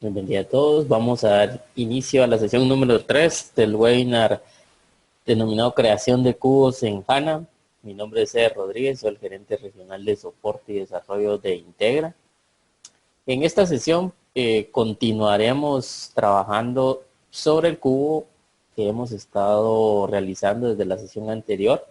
Bienvenidos a todos. Vamos a dar inicio a la sesión número 3 del webinar denominado Creación de Cubos en HANA. Mi nombre es Eder Rodríguez, soy el gerente regional de soporte y desarrollo de Integra. En esta sesión continuaremos trabajando sobre el cubo que hemos estado realizando desde la sesión anterior.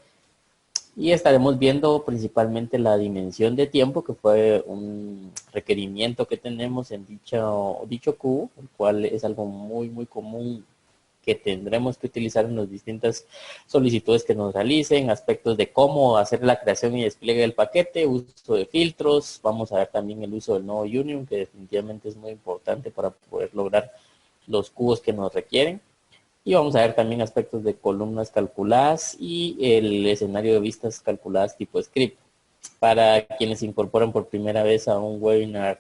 Y estaremos viendo principalmente la dimensión de tiempo, que fue un requerimiento que tenemos en dicho cubo, el cual es algo muy común que tendremos que utilizar en las distintas solicitudes que nos realicen, aspectos de cómo hacer la creación y despliegue del paquete, uso de filtros, vamos a ver también el uso del nodo Union, que definitivamente es muy importante para poder lograr los cubos que nos requieren. Y vamos a ver también aspectos de columnas calculadas y el escenario de vistas calculadas tipo script. Para quienes se incorporan por primera vez a un webinar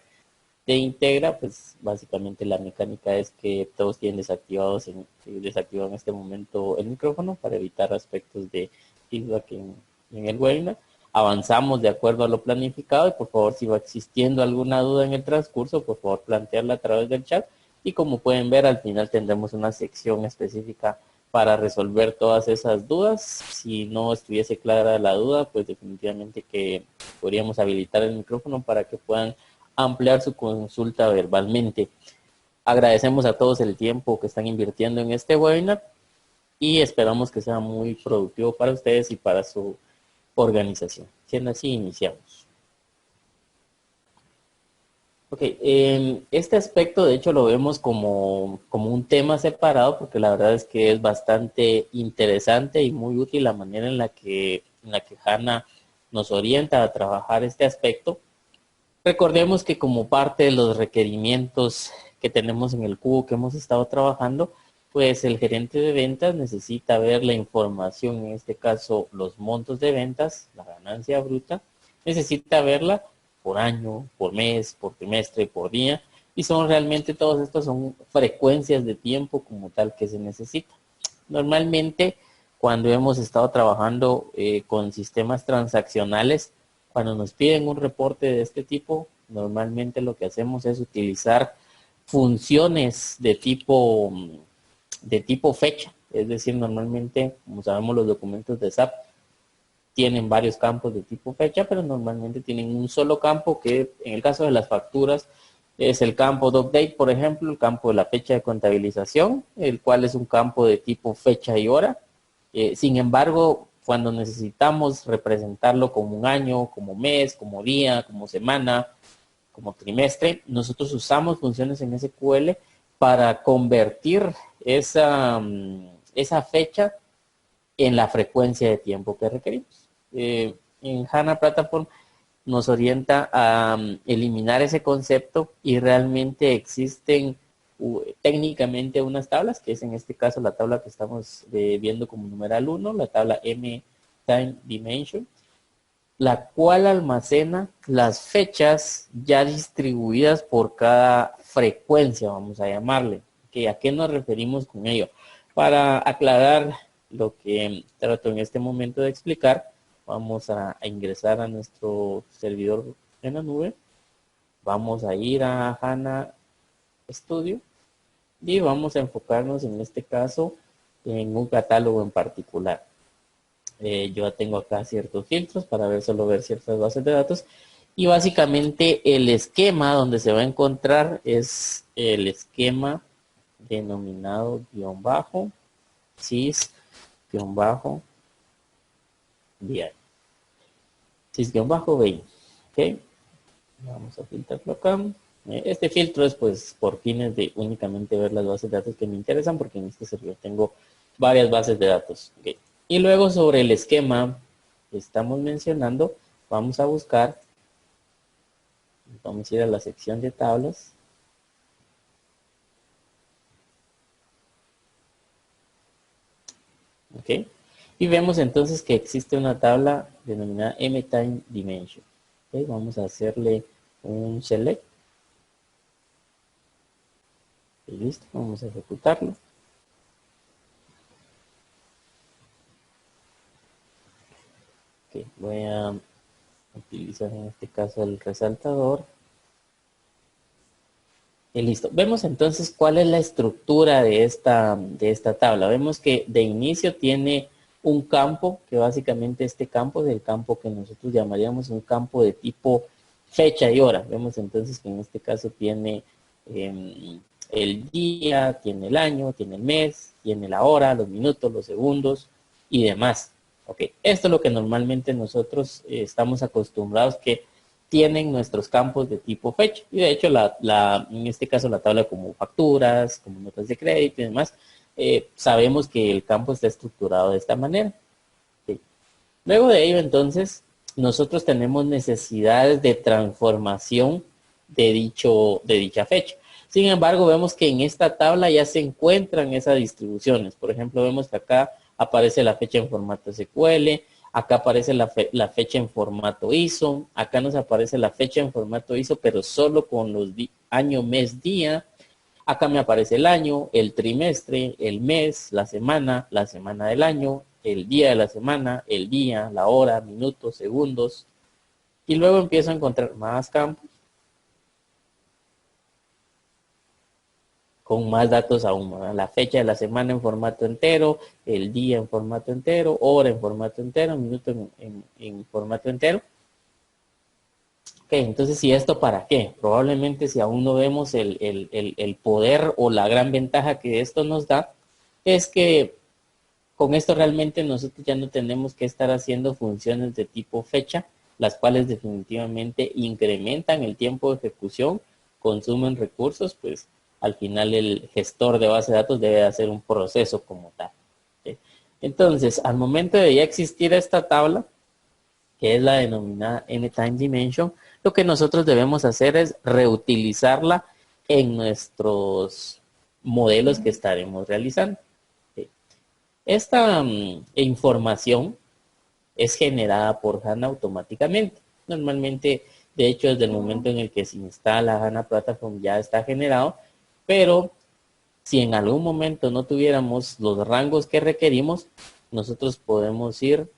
de Integra, pues básicamente la mecánica es que todos tienen desactivado en este momento el micrófono para evitar aspectos de feedback en el webinar. Avanzamos de acuerdo a lo planificado y por favor, si va existiendo alguna duda en el transcurso, por favor plantearla a través del chat. Y como pueden ver, al final tendremos una sección específica para resolver todas esas dudas. Si no estuviese clara la duda, pues definitivamente que podríamos habilitar el micrófono para que puedan ampliar su consulta verbalmente. Agradecemos a todos el tiempo que están invirtiendo en este webinar y esperamos que sea muy productivo para ustedes y para su organización. Siendo así, iniciamos. Ok, este aspecto de hecho lo vemos como un tema separado porque la verdad es que es bastante interesante y muy útil la manera en la que HANA nos orienta a trabajar este aspecto. Recordemos que como parte de los requerimientos que tenemos en el cubo que hemos estado trabajando, pues el gerente de ventas necesita ver la información, en este caso los montos de ventas, la ganancia bruta, necesita verla por año, por mes, por trimestre, por día, y son realmente todos estos son frecuencias de tiempo como tal que se necesita. Normalmente, cuando hemos estado trabajando con sistemas transaccionales, cuando nos piden un reporte de este tipo, normalmente lo que hacemos es utilizar funciones de tipo fecha. Es decir, normalmente, como sabemos, los documentos de SAP tienen varios campos de tipo fecha, pero normalmente tienen un solo campo que en el caso de las facturas es el campo de update, por ejemplo, el campo de la fecha de contabilización, el cual es un campo de tipo fecha y hora. Sin embargo, cuando necesitamos representarlo como un año, como mes, como día, como semana, como trimestre, nosotros usamos funciones en SQL para convertir esa fecha en la frecuencia de tiempo que requerimos. En HANA Platform nos orienta a eliminar ese concepto y realmente existen técnicamente unas tablas, que es en este caso la tabla que estamos viendo como numeral 1, la tabla M Time Dimension, la cual almacena las fechas ya distribuidas por cada frecuencia, vamos a llamarle. ¿A qué nos referimos con ello? Para aclarar lo que trato en este momento de explicar, vamos a ingresar a nuestro servidor en la nube, vamos a ir a HANA Studio y vamos a enfocarnos en este caso en un catálogo en particular. Yo tengo acá ciertos filtros para solo ver ciertas bases de datos y básicamente el esquema donde se va a encontrar es el esquema denominado guión bajo sys guión bajo BI sys guión bajo BI. Ok, vamos a filtrarlo acá. Este filtro es pues por fines de únicamente ver las bases de datos que me interesan, porque en este servidor tengo varias bases de datos. Okay. Y luego sobre el esquema que estamos mencionando, vamos a buscar, vamos a ir a la sección de tablas. Okay. Y vemos entonces que existe una tabla denominada MTime Dimension. Okay. Vamos a hacerle un select. Y listo, vamos a ejecutarlo. Okay. Voy a utilizar en este caso el resaltador Y listo. Vemos entonces cuál es la estructura de esta tabla. Vemos que de inicio tiene un campo, que básicamente este campo es el campo que nosotros llamaríamos un campo de tipo fecha y hora. Vemos entonces que en este caso tiene el día, tiene el año, tiene el mes, tiene la hora, los minutos, los segundos y demás. Ok, esto es lo que normalmente nosotros estamos acostumbrados que tienen nuestros campos de tipo fecha. Y de hecho, en este caso, la tabla como facturas, como notas de crédito y demás, sabemos que el campo está estructurado de esta manera. ¿Sí? Luego de ello, entonces, nosotros tenemos necesidades de transformación de dicha fecha. Sin embargo, vemos que en esta tabla ya se encuentran esas distribuciones. Por ejemplo, vemos que acá aparece la fecha en formato SQL, acá aparece la fecha en formato ISO, acá nos aparece la fecha en formato ISO, pero solo con los año, mes, día. Acá me aparece el año, el trimestre, el mes, la semana del año, el día de la semana, el día, la hora, minutos, segundos. Y luego empiezo a encontrar más campos con más datos aún, ¿verdad? La fecha de la semana en formato entero, el día en formato entero, hora en formato entero, minuto en formato entero. Ok, entonces, ¿y esto para qué? Probablemente si aún no vemos el poder o la gran ventaja que esto nos da, es que con esto realmente nosotros ya no tenemos que estar haciendo funciones de tipo fecha, las cuales definitivamente incrementan el tiempo de ejecución, consumen recursos, pues al final el gestor de base de datos debe hacer un proceso como tal. ¿Sí? Entonces, al momento de ya existir esta tabla, que es la denominada Anytime Dimension, lo que nosotros debemos hacer es reutilizarla en nuestros modelos que estaremos realizando. ¿Sí? Esta información es generada por HANA automáticamente. Normalmente, de hecho, desde el momento en el que se instala HANA Platform ya está generado, pero si en algún momento no tuviéramos los rangos que requerimos, nosotros podemos ir,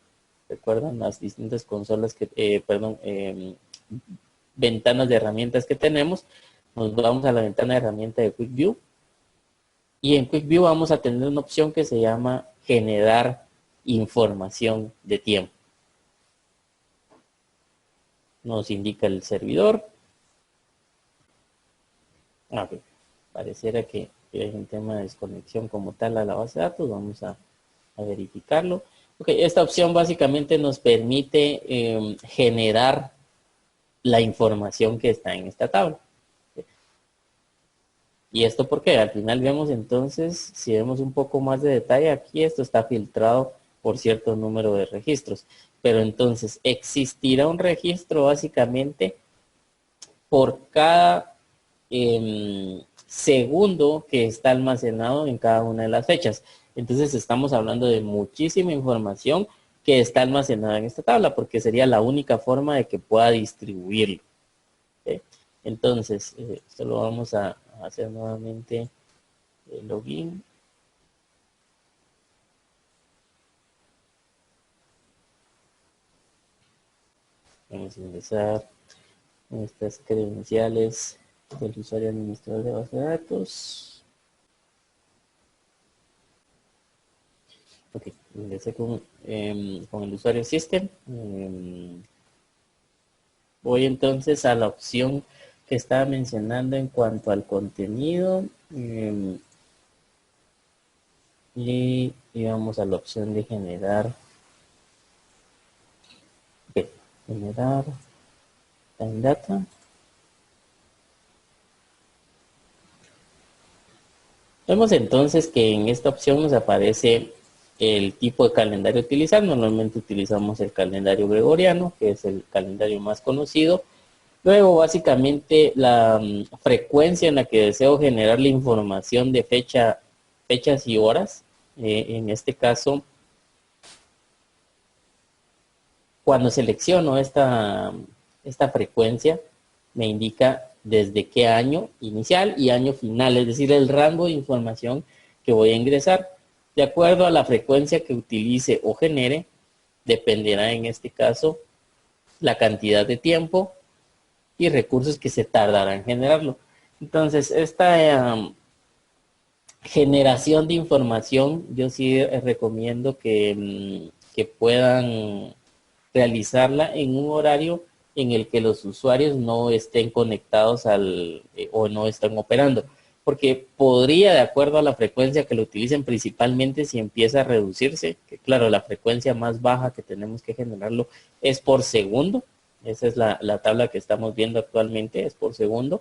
recuerdan las distintas consolas ventanas de herramientas que tenemos, nos vamos a la ventana de herramienta de Quick View y en Quick View vamos a tener una opción que se llama generar información de tiempo. Nos indica el servidor. Okay. Pareciera que hay un tema de desconexión como tal a la base de datos. Vamos a verificarlo. Okay. Esta opción básicamente nos permite generar la información que está en esta tabla. ¿Y esto por qué? Al final vemos entonces, si vemos un poco más de detalle, aquí esto está filtrado por cierto número de registros. Pero entonces existirá un registro básicamente por cada segundo que está almacenado en cada una de las fechas. Entonces estamos hablando de muchísima información que está almacenada en esta tabla, porque sería la única forma de que pueda distribuirlo. ¿Sí? Entonces, esto lo vamos a hacer nuevamente el login. Vamos a ingresar nuestras credenciales del usuario administrador de base de datos. Ok, ingresé con el usuario system. Voy entonces a la opción que estaba mencionando en cuanto al contenido. Y vamos a la opción de generar. Okay, generar time data. Vemos entonces que en esta opción nos aparece el tipo de calendario a utilizar. Normalmente utilizamos el calendario gregoriano, que es el calendario más conocido. Luego, básicamente, la frecuencia en la que deseo generar la información de fechas y horas. En este caso, cuando selecciono esta frecuencia, me indica desde qué año inicial y año final, es decir, el rango de información que voy a ingresar. De acuerdo a la frecuencia que utilice o genere, dependerá en este caso la cantidad de tiempo y recursos que se tardará en generarlo. Entonces, esta generación de información, yo sí recomiendo que puedan realizarla en un horario en el que los usuarios no estén conectados o no estén operando, porque podría, de acuerdo a la frecuencia que lo utilicen, principalmente si empieza a reducirse, que claro, la frecuencia más baja que tenemos que generarlo es por segundo. Esa es la tabla que estamos viendo actualmente, es por segundo.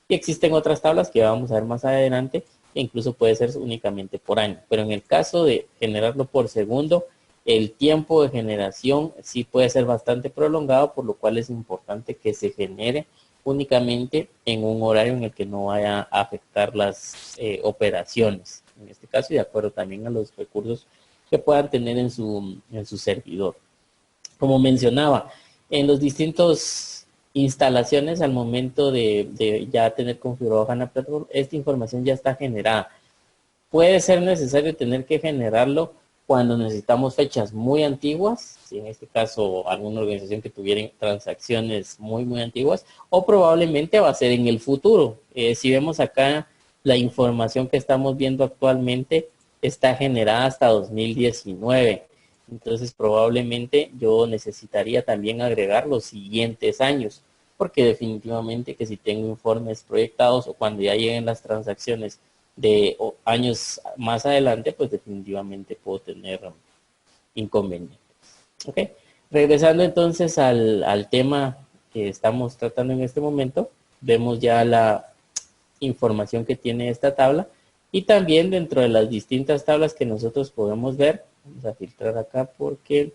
Y existen otras tablas que vamos a ver más adelante, que incluso puede ser únicamente por año. Pero en el caso de generarlo por segundo, el tiempo de generación sí puede ser bastante prolongado, por lo cual es importante que se genere únicamente en un horario en el que no vaya a afectar las operaciones, en este caso, y de acuerdo también a los recursos que puedan tener en su servidor. Como mencionaba, en los distintos instalaciones al momento de ya tener configurado HANA Platform, esta información ya está generada. Puede ser necesario tener que generarlo cuando necesitamos fechas muy antiguas, si en este caso alguna organización que tuviera transacciones muy antiguas, o probablemente va a ser en el futuro. Si vemos acá la información que estamos viendo actualmente está generada hasta 2019. Entonces probablemente yo necesitaría también agregar los siguientes años, porque definitivamente que si tengo informes proyectados o cuando ya lleguen las transacciones de años más adelante, pues definitivamente puedo tener inconvenientes. ¿Ok? Regresando entonces al tema que estamos tratando en este momento, vemos ya la información que tiene esta tabla y también dentro de las distintas tablas que nosotros podemos ver, vamos a filtrar acá porque,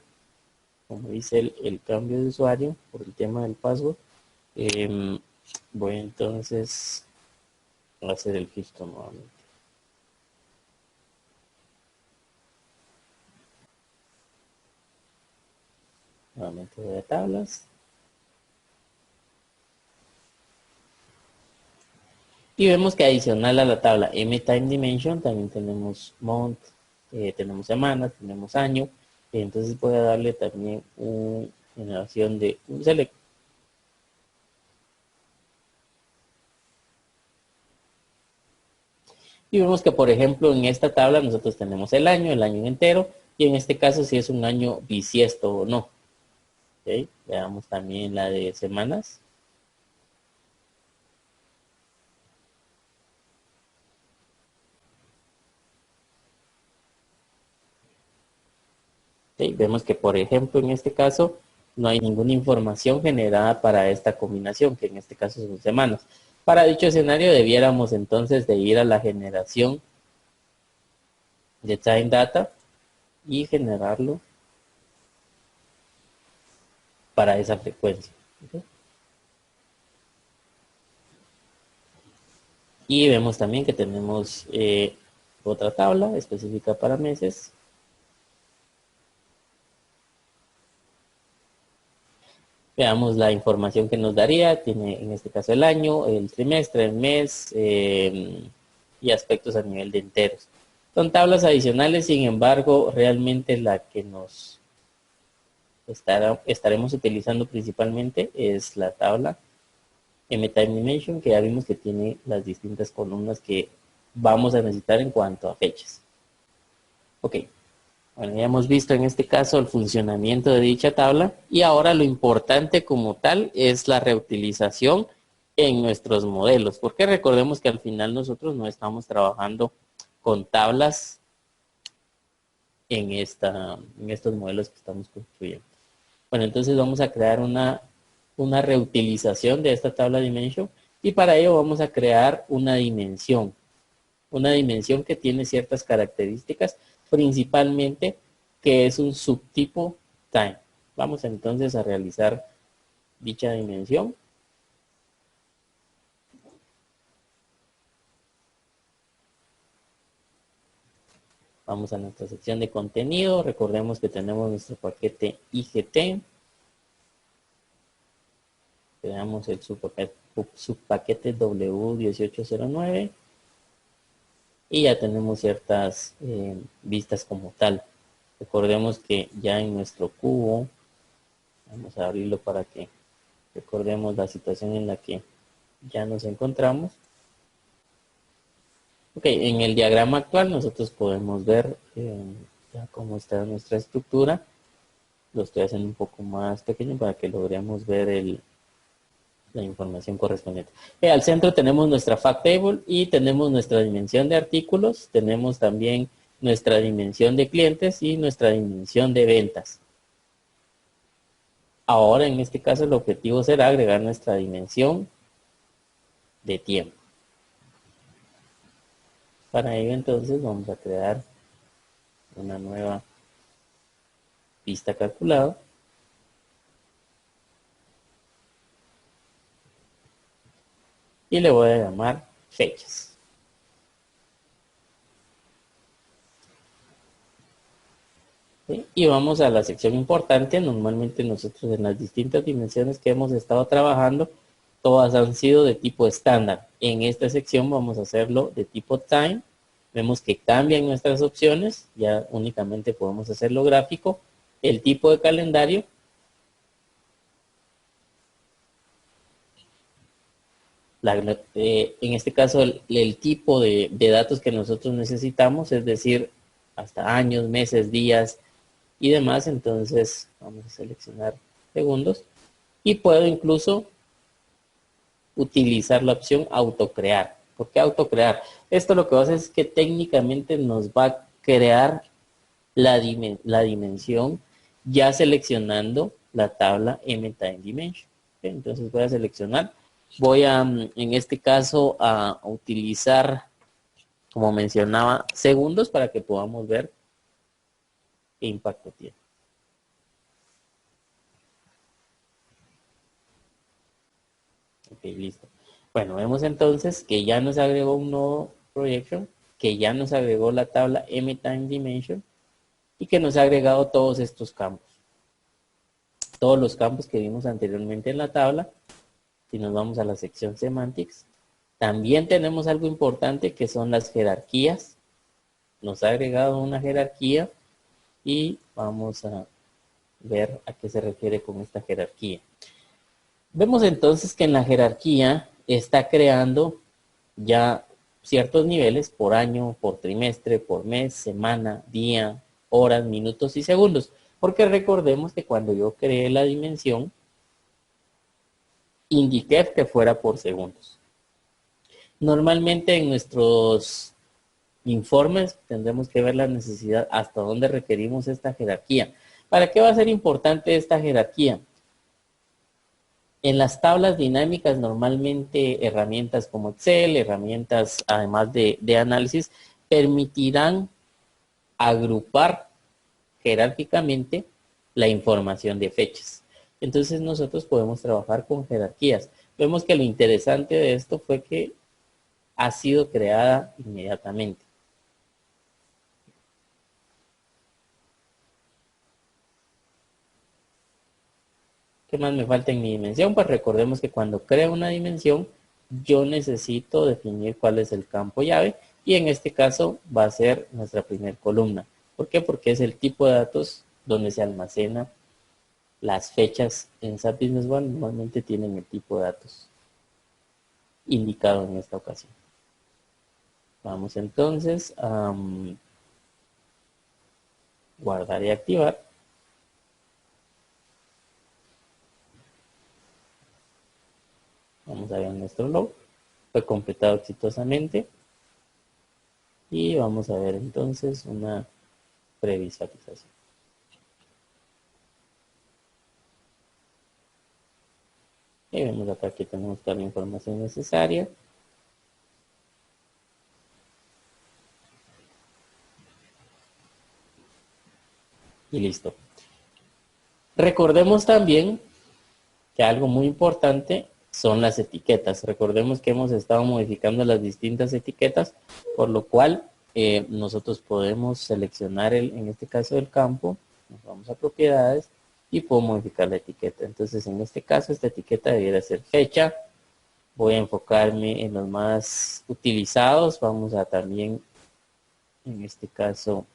como dice el cambio de usuario por el tema del password, voy entonces a hacer el filtro nuevamente. Nuevamente voy a tablas. Y vemos que adicional a la tabla M-Time Dimension también tenemos month, tenemos semanas, tenemos año. Entonces voy a darle también una generación de un select. Y vemos que, por ejemplo, en esta tabla nosotros tenemos el año entero, y en este caso si es un año bisiesto o no. ¿Okay? Veamos también la de semanas. ¿Okay? Vemos que, por ejemplo, en este caso no hay ninguna información generada para esta combinación, que en este caso son semanas. Para dicho escenario debiéramos entonces de ir a la generación de time data y generarlo para esa frecuencia. ¿Okay? Y vemos también que tenemos otra tabla específica para meses. Veamos la información que nos daría. Tiene en este caso el año, el trimestre, el mes y aspectos a nivel de enteros. Son tablas adicionales, sin embargo, realmente la que nos estaremos utilizando principalmente es la tabla M-Time Dimension, que ya vimos que tiene las distintas columnas que vamos a necesitar en cuanto a fechas. Ok, bueno, ya hemos visto en este caso el funcionamiento de dicha tabla y ahora lo importante como tal es la reutilización en nuestros modelos, porque recordemos que al final nosotros no estamos trabajando con tablas en estos modelos que estamos construyendo. Bueno, entonces vamos a crear una reutilización de esta tabla dimension y para ello vamos a crear una dimensión que tiene ciertas características, principalmente que es un subtipo time. Vamos entonces a realizar dicha dimensión. Vamos a nuestra sección de contenido. Recordemos que tenemos nuestro paquete IGT. Creamos el subpaquete W1809 y ya tenemos ciertas vistas como tal. Recordemos que ya en nuestro cubo, vamos a abrirlo para que recordemos la situación en la que ya nos encontramos. Ok, en el diagrama actual nosotros podemos ver ya cómo está nuestra estructura. Lo estoy haciendo un poco más pequeño para que logremos ver la información correspondiente. Al centro tenemos nuestra fact table y tenemos nuestra dimensión de artículos, tenemos también nuestra dimensión de clientes y nuestra dimensión de ventas. Ahora en este caso el objetivo será agregar nuestra dimensión de tiempo. Para ello entonces vamos a crear una nueva pista calculada. Y le voy a llamar fechas. ¿Sí? Y vamos a la sección importante. Normalmente nosotros en las distintas dimensiones que hemos estado trabajando, todas han sido de tipo estándar. En esta sección vamos a hacerlo de tipo time. Vemos que cambian nuestras opciones. Ya únicamente podemos hacerlo gráfico. El tipo de calendario. En este caso, el tipo de datos que nosotros necesitamos, es decir, hasta años, meses, días y demás. Entonces, vamos a seleccionar segundos y puedo incluso utilizar la opción autocrear. ¿Por qué autocrear? Esto lo que va a hacer es que técnicamente nos va a crear la dimensión ya seleccionando la tabla M-Time Dimension. Entonces voy a seleccionar. Voy a, en este caso, a utilizar, como mencionaba, segundos para que podamos ver qué impacto tiene. Ok, listo. Bueno, vemos entonces que ya nos agregó un nuevo projection, que ya nos agregó la tabla M-Time Dimension y que nos ha agregado todos estos campos. Todos los campos que vimos anteriormente en la tabla. Si nos vamos a la sección Semantics, también tenemos algo importante que son las jerarquías. Nos ha agregado una jerarquía y vamos a ver a qué se refiere con esta jerarquía. Vemos entonces que en la jerarquía está creando ya ciertos niveles por año, por trimestre, por mes, semana, día, horas, minutos y segundos. Porque recordemos que cuando yo creé la dimensión, indiqué que fuera por segundos. Normalmente en nuestros informes tendremos que ver la necesidad hasta dónde requerimos esta jerarquía. ¿Para qué va a ser importante esta jerarquía? En las tablas dinámicas, normalmente herramientas como Excel, herramientas además de análisis, permitirán agrupar jerárquicamente la información de fechas. Entonces nosotros podemos trabajar con jerarquías. Vemos que lo interesante de esto fue que ha sido creada inmediatamente. ¿Qué más me falta en mi dimensión? Pues recordemos que cuando creo una dimensión, yo necesito definir cuál es el campo llave y en este caso va a ser nuestra primera columna. ¿Por qué? Porque es el tipo de datos donde se almacena las fechas en SAP Business One. Normalmente tienen el tipo de datos indicado en esta ocasión. Vamos entonces a guardar y activar. Vamos a ver nuestro log. Fue completado exitosamente. Y vamos a ver entonces una previsualización. Y vemos acá que tenemos toda la información necesaria. Y listo. Recordemos también que algo muy importante son las etiquetas. Recordemos que hemos estado modificando las distintas etiquetas, por lo cual nosotros podemos seleccionar en este caso el campo, nos vamos a propiedades y puedo modificar la etiqueta. Entonces en este caso esta etiqueta debiera ser fecha. Voy a enfocarme en los más utilizados. Vamos a también, en este caso,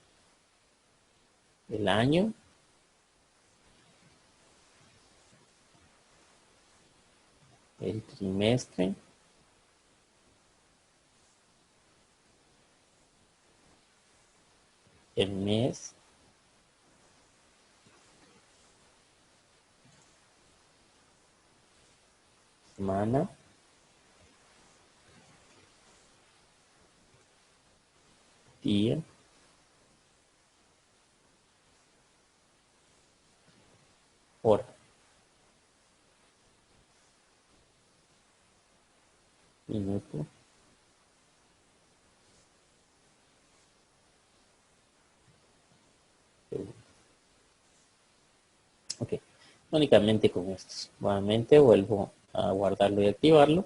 el año. El trimestre. el mes, semana, día, hora, minuto, segundo. Ok, únicamente con estos. Nuevamente vuelvo a guardarlo y activarlo.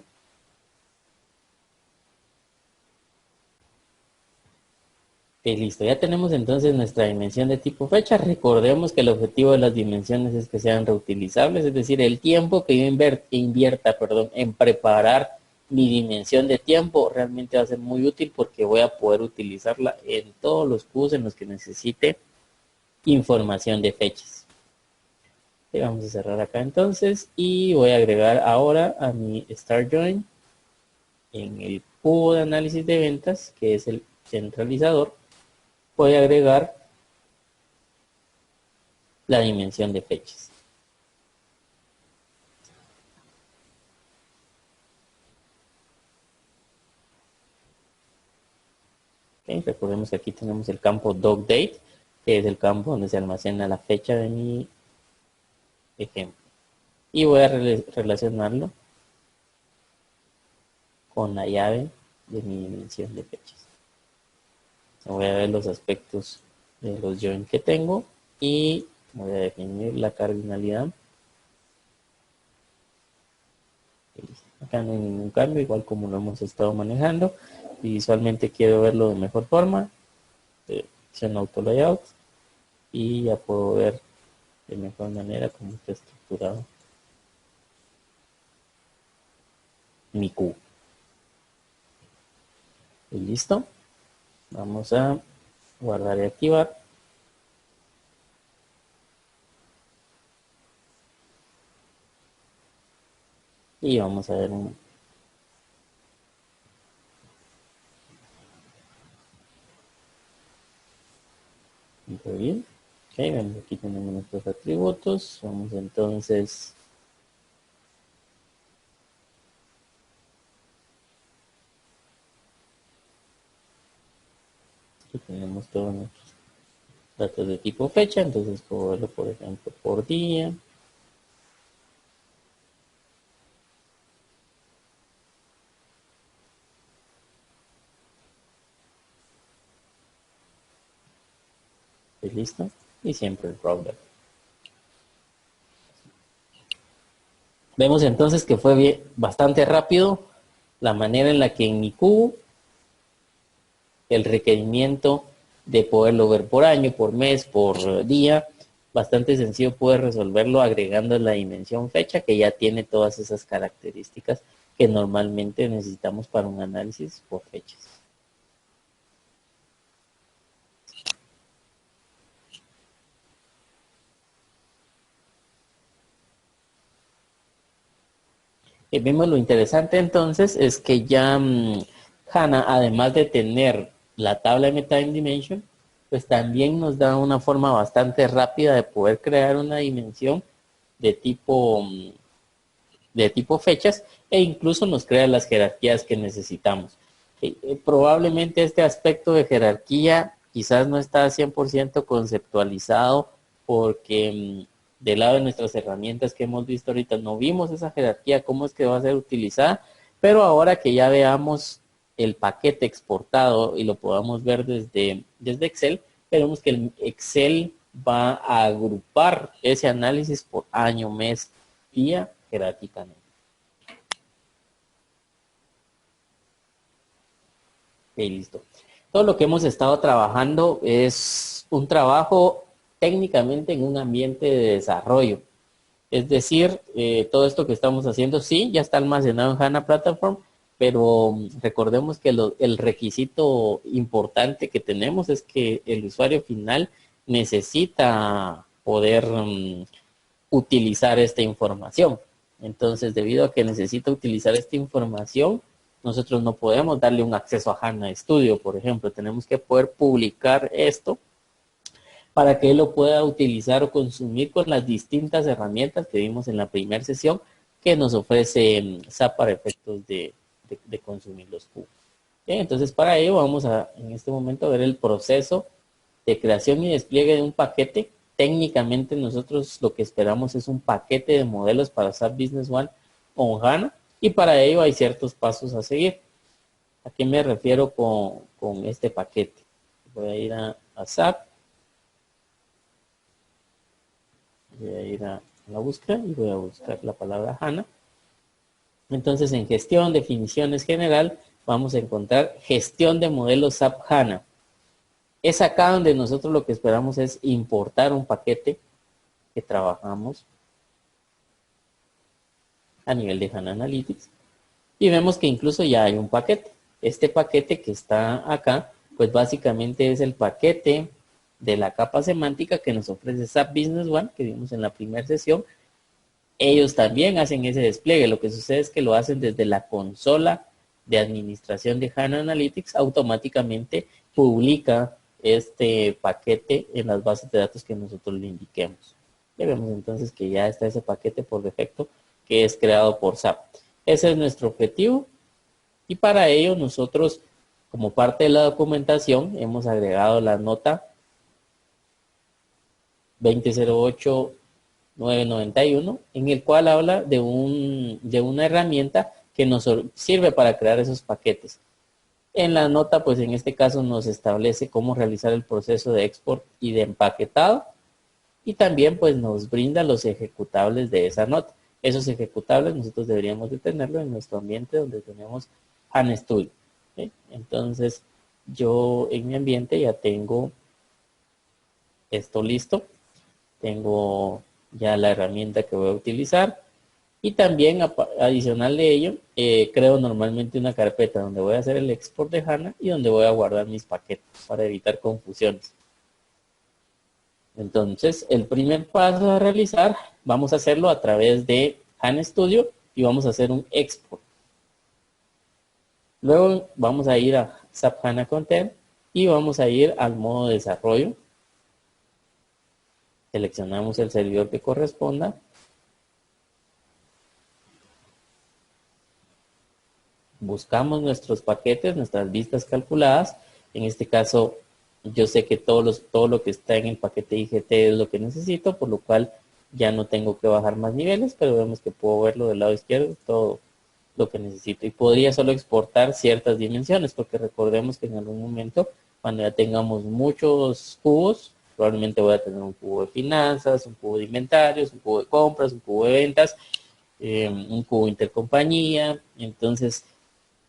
Listo, ya tenemos entonces nuestra dimensión de tipo fecha. Recordemos que el objetivo de las dimensiones es que sean reutilizables, es decir, el tiempo que yo invierta en preparar mi dimensión de tiempo realmente va a ser muy útil porque voy a poder utilizarla en todos los cubos en los que necesite información de fechas. Y vamos a cerrar acá entonces y voy a agregar ahora a mi Start Join en el cubo de análisis de ventas, que es el centralizador. Voy a agregar la dimensión de fechas. Okay, recordemos que aquí tenemos el campo DocDate, que es el campo donde se almacena la fecha de mi ejemplo. Y voy a relacionarlo con la llave de mi dimensión de fechas. Voy a ver los aspectos de los join que tengo y voy a definir la cardinalidad. Acá no hay ningún cambio, igual como lo hemos estado manejando. Y visualmente quiero verlo de mejor forma. Opción Auto Layout. Y ya puedo ver de mejor manera cómo está estructurado mi cubo. Y listo. Vamos a guardar y activar. Y vamos a ver un muy bien. Ok, vemos aquí tenemos nuestros atributos. Vamos entonces aquí tenemos todos nuestros datos de tipo fecha, entonces puedo verlo por ejemplo por día. Y listo. Y siempre el browser. Vemos entonces que fue bastante rápido la manera en la que en mi cubo el requerimiento de poderlo ver por año, por mes, por día, bastante sencillo puede resolverlo agregando la dimensión fecha que ya tiene todas esas características que normalmente necesitamos para un análisis por fechas. Y vemos lo interesante entonces es que ya HANA, además de tener la tabla de MetaTime Dimension, pues también nos da una forma bastante rápida de poder crear una dimensión de tipo fechas e incluso nos crea las jerarquías que necesitamos. Probablemente este aspecto de jerarquía quizás no está 100% conceptualizado porque del lado de nuestras herramientas que hemos visto ahorita no vimos esa jerarquía, cómo es que va a ser utilizada, pero ahora que ya veamos el paquete exportado y lo podamos ver desde Excel, veremos que el Excel va a agrupar ese análisis por año, mes, día, jerárquicamente. Ok, listo. Todo lo que hemos estado trabajando es un trabajo técnicamente en un ambiente de desarrollo. Es decir, todo esto que estamos haciendo, sí, ya está almacenado en HANA Platform, pero recordemos que el requisito importante que tenemos es que el usuario final necesita poder utilizar esta información. Entonces, debido a que necesita utilizar esta información, nosotros no podemos darle un acceso a HANA Studio, por ejemplo. Tenemos que poder publicar esto para que él lo pueda utilizar o consumir con las distintas herramientas que vimos en la primera sesión que nos ofrece SAP para efectos de consumir los cubos. Bien, entonces para ello vamos a en este momento ver el proceso de creación y despliegue de un paquete. Técnicamente nosotros lo que esperamos es un paquete de modelos para SAP Business One on HANA y para ello hay ciertos pasos a seguir. ¿A qué me refiero con este paquete? Voy a ir a SAP, voy a ir a la búsqueda y voy a buscar la palabra HANA. Entonces en gestión, definiciones general, vamos a encontrar gestión de modelos SAP HANA. Es acá donde nosotros lo que esperamos es importar un paquete que trabajamos a nivel de HANA Analytics y vemos que incluso ya hay un paquete. Este paquete que está acá, pues básicamente es el paquete de la capa semántica que nos ofrece SAP Business One, que vimos en la primera sesión. Ellos también hacen ese despliegue. Lo que sucede es que lo hacen desde la consola de administración de HANA Analytics, automáticamente publica este paquete en las bases de datos que nosotros le indiquemos. Ya vemos entonces que ya está ese paquete por defecto que es creado por SAP. Ese es nuestro objetivo y para ello nosotros, como parte de la documentación, hemos agregado la nota 2008-991, en el cual habla de una herramienta que nos sirve para crear esos paquetes. En la nota, pues en este caso nos establece cómo realizar el proceso de export y de empaquetado y también pues nos brinda los ejecutables de esa nota. Esos ejecutables nosotros deberíamos de tenerlo en nuestro ambiente donde tenemos HANA Studio. ¿Sí? Entonces yo en mi ambiente ya tengo esto listo. Tengo ya la herramienta que voy a utilizar y también adicional de ello creo normalmente una carpeta donde voy a hacer el export de HANA y donde voy a guardar mis paquetes para evitar confusiones. Entonces el primer paso a realizar vamos a hacerlo a través de HANA Studio y vamos a hacer un export. Luego vamos a ir a SAP HANA Content y vamos a ir al modo de desarrollo. Seleccionamos el servidor que corresponda. Buscamos nuestros paquetes, nuestras vistas calculadas. En este caso, yo sé que todo lo que está en el paquete IGT es lo que necesito, por lo cual ya no tengo que bajar más niveles, pero vemos que puedo verlo del lado izquierdo, todo lo que necesito. Y podría solo exportar ciertas dimensiones, porque recordemos que en algún momento, cuando ya tengamos muchos cubos, probablemente voy a tener un cubo de finanzas, un cubo de inventarios, un cubo de compras, un cubo de ventas, un cubo intercompañía. Entonces,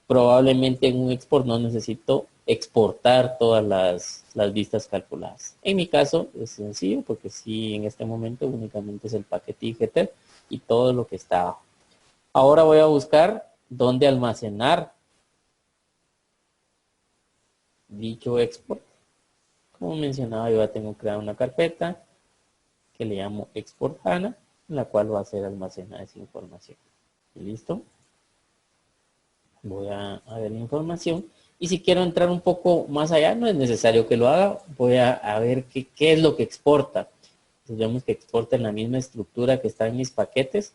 probablemente en un export no necesito exportar todas las vistas calculadas. En mi caso es sencillo porque sí, en este momento únicamente es el paquete IGT y todo lo que está abajo. Ahora voy a buscar dónde almacenar dicho export. Como mencionaba, yo ya tengo creada una carpeta que le llamo Export HANA, en la cual va a ser almacenada esa información. ¿Listo? Voy a ver la información. Y si quiero entrar un poco más allá, no es necesario que lo haga. Voy a ver qué es lo que exporta. Entonces vemos que exporta en la misma estructura que está en mis paquetes.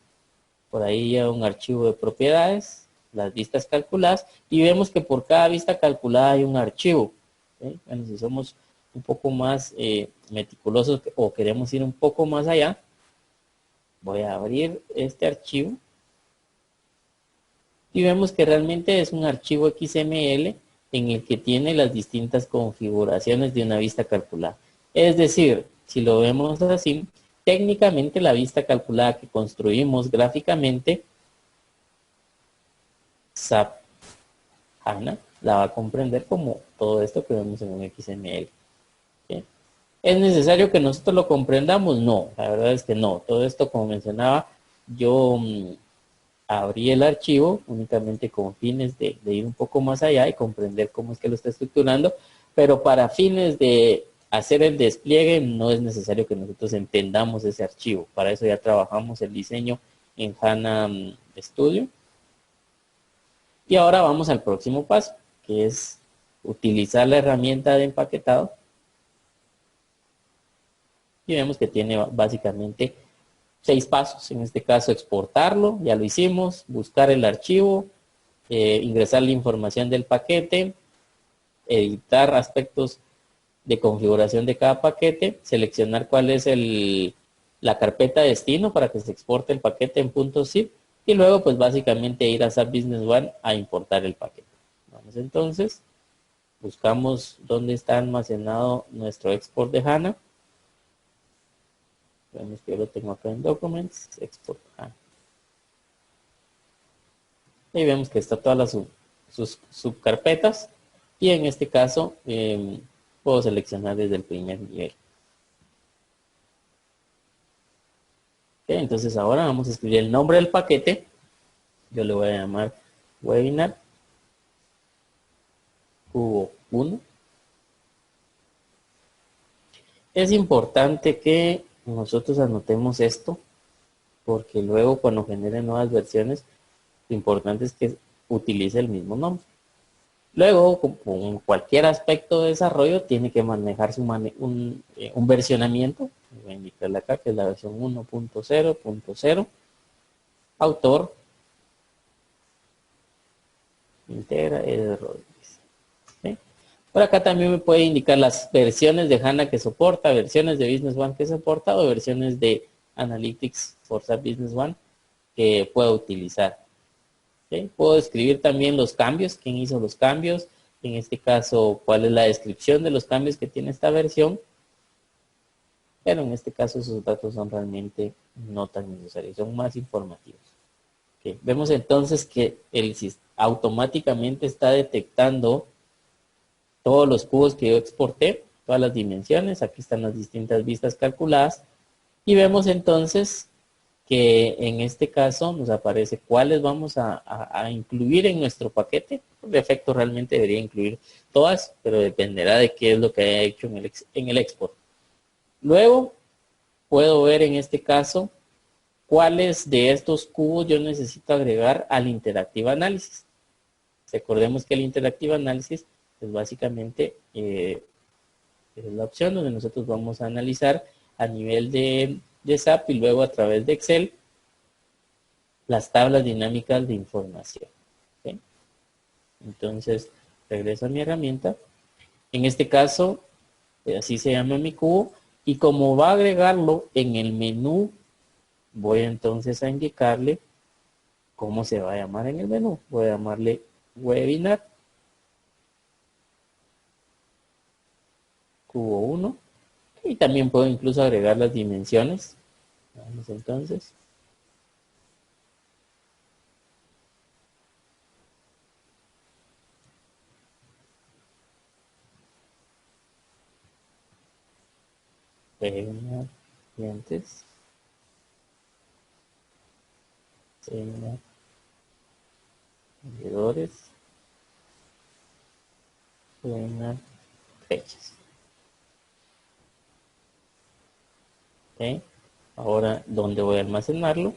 Por ahí ya un archivo de propiedades, las vistas calculadas. Y vemos que por cada vista calculada hay un archivo. ¿Sí? Bueno, si somos un poco más meticulosos o queremos ir un poco más allá, voy a abrir este archivo y vemos que realmente es un archivo XML en el que tiene las distintas configuraciones de una vista calculada. Es decir, si lo vemos así, técnicamente la vista calculada que construimos gráficamente, SAP HANA la va a comprender como todo esto que vemos en un XML. ¿Sí? ¿Es necesario que nosotros lo comprendamos? No, la verdad es que no. Todo esto, como mencionaba, yo abrí el archivo únicamente con fines de ir un poco más allá y comprender cómo es que lo está estructurando, pero para fines de hacer el despliegue no es necesario que nosotros entendamos ese archivo. Para eso ya trabajamos el diseño en HANA Studio. Y ahora vamos al próximo paso, que es utilizar la herramienta de empaquetado Y vemos que tiene básicamente 6 pasos. En este caso, exportarlo, ya lo hicimos, buscar el archivo, ingresar la información del paquete, editar aspectos de configuración de cada paquete, seleccionar cuál es la carpeta destino para que se exporte el paquete en .zip y luego pues básicamente ir a SAP Business One a importar el paquete. Vamos entonces, buscamos dónde está almacenado nuestro export de HANA. Vemos que yo lo tengo acá en Documents, Export HANA. Y vemos que está todas sus subcarpetas y en este caso puedo seleccionar desde el primer nivel. Okay, entonces ahora vamos a escribir el nombre del paquete. Yo le voy a llamar Webinar Cubo 1. Es importante que nosotros anotemos esto porque luego cuando generen nuevas versiones, lo importante es que utilice el mismo nombre. Luego, con cualquier aspecto de desarrollo, tiene que manejarse un versionamiento. Voy a indicarle acá que es la versión 1.0.0. Autor. Integra Rodríguez. ¿Sí? Por acá también me puede indicar las versiones de HANA que soporta, versiones de Business One que soporta o versiones de Analytics for SAP Business One que pueda utilizar. ¿Sí? Puedo escribir también los cambios, quién hizo los cambios, en este caso cuál es la descripción de los cambios que tiene esta versión, pero en este caso esos datos son realmente no tan necesarios, son más informativos. ¿Sí? Vemos entonces que el automáticamente está detectando todos los cubos que yo exporté, todas las dimensiones, aquí están las distintas vistas calculadas, y vemos entonces que en este caso nos aparece cuáles vamos a incluir en nuestro paquete. Por defecto realmente debería incluir todas, pero dependerá de qué es lo que haya hecho en el export. Luego puedo ver en este caso cuáles de estos cubos yo necesito agregar al Interactive Analysis. Recordemos que el Interactive Analysis es básicamente es la opción donde nosotros vamos a analizar a nivel de SAP y luego a través de Excel las tablas dinámicas de información. ¿Okay? Entonces, regreso a mi herramienta. En este caso, así se llama mi cubo. Y como va a agregarlo en el menú, voy entonces a indicarle cómo se va a llamar en el menú. Voy a llamarle Webinar Cubo 1. Y también puedo incluso agregar las dimensiones. Vamos entonces. Webinar clientes. Webinar vendedores. Webinar fechas. ¿Okay? Ahora, ¿dónde voy a almacenarlo?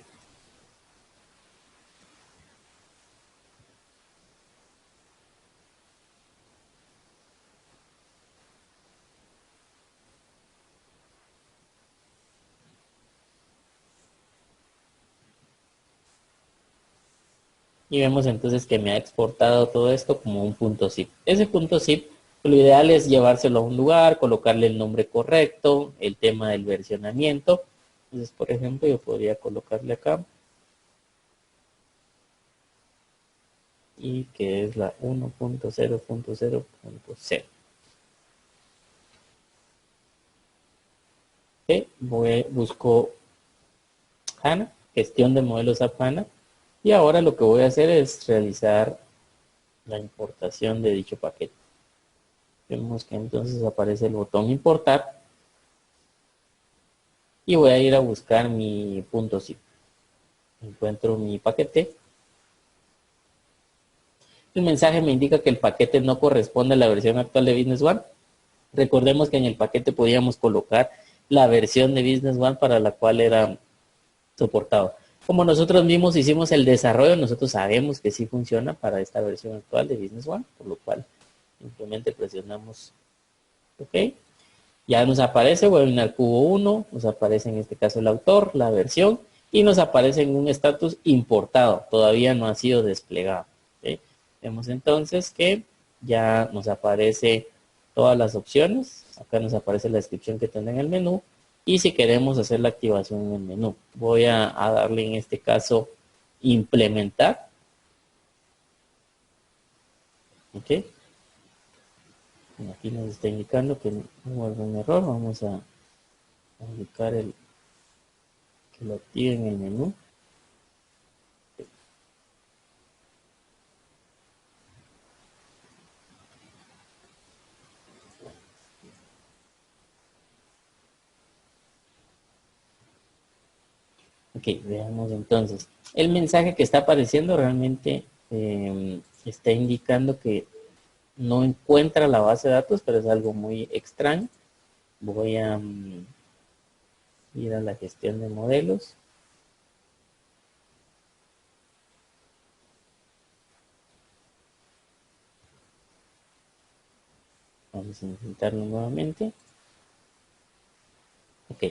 Y vemos entonces que me ha exportado todo esto como un .zip. Ese .zip, lo ideal es llevárselo a un lugar, colocarle el nombre correcto, el tema del versionamiento. Entonces, por ejemplo, yo podría colocarle acá. Y que es la 1.0.0.0. Okay. Busco HANA, gestión de modelos SAP HANA. Y ahora lo que voy a hacer es realizar la importación de dicho paquete. Vemos que entonces aparece el botón importar. Y voy a ir a buscar mi .zip. Encuentro mi paquete. El mensaje me indica que el paquete no corresponde a la versión actual de Business One. Recordemos que en el paquete podíamos colocar la versión de Business One para la cual era soportado. Como nosotros mismos hicimos el desarrollo, nosotros sabemos que sí funciona para esta versión actual de Business One, por lo cual simplemente presionamos OK. Ya nos aparece webinar cubo 1, nos aparece en este caso el autor, la versión, y nos aparece en un estatus importado, todavía no ha sido desplegado. ¿Sí? Vemos entonces que ya nos aparece todas las opciones, acá nos aparece la descripción que tiene en el menú, y si queremos hacer la activación en el menú, voy a darle en este caso implementar. ¿Ok? Aquí nos está indicando que no hubo algún error, vamos a indicar que lo active en el menú. Ok, veamos entonces. El mensaje que está apareciendo realmente está indicando que no encuentra la base de datos, pero es algo muy extraño. Voy a ir a la gestión de modelos. Vamos a intentarlo nuevamente. Ok.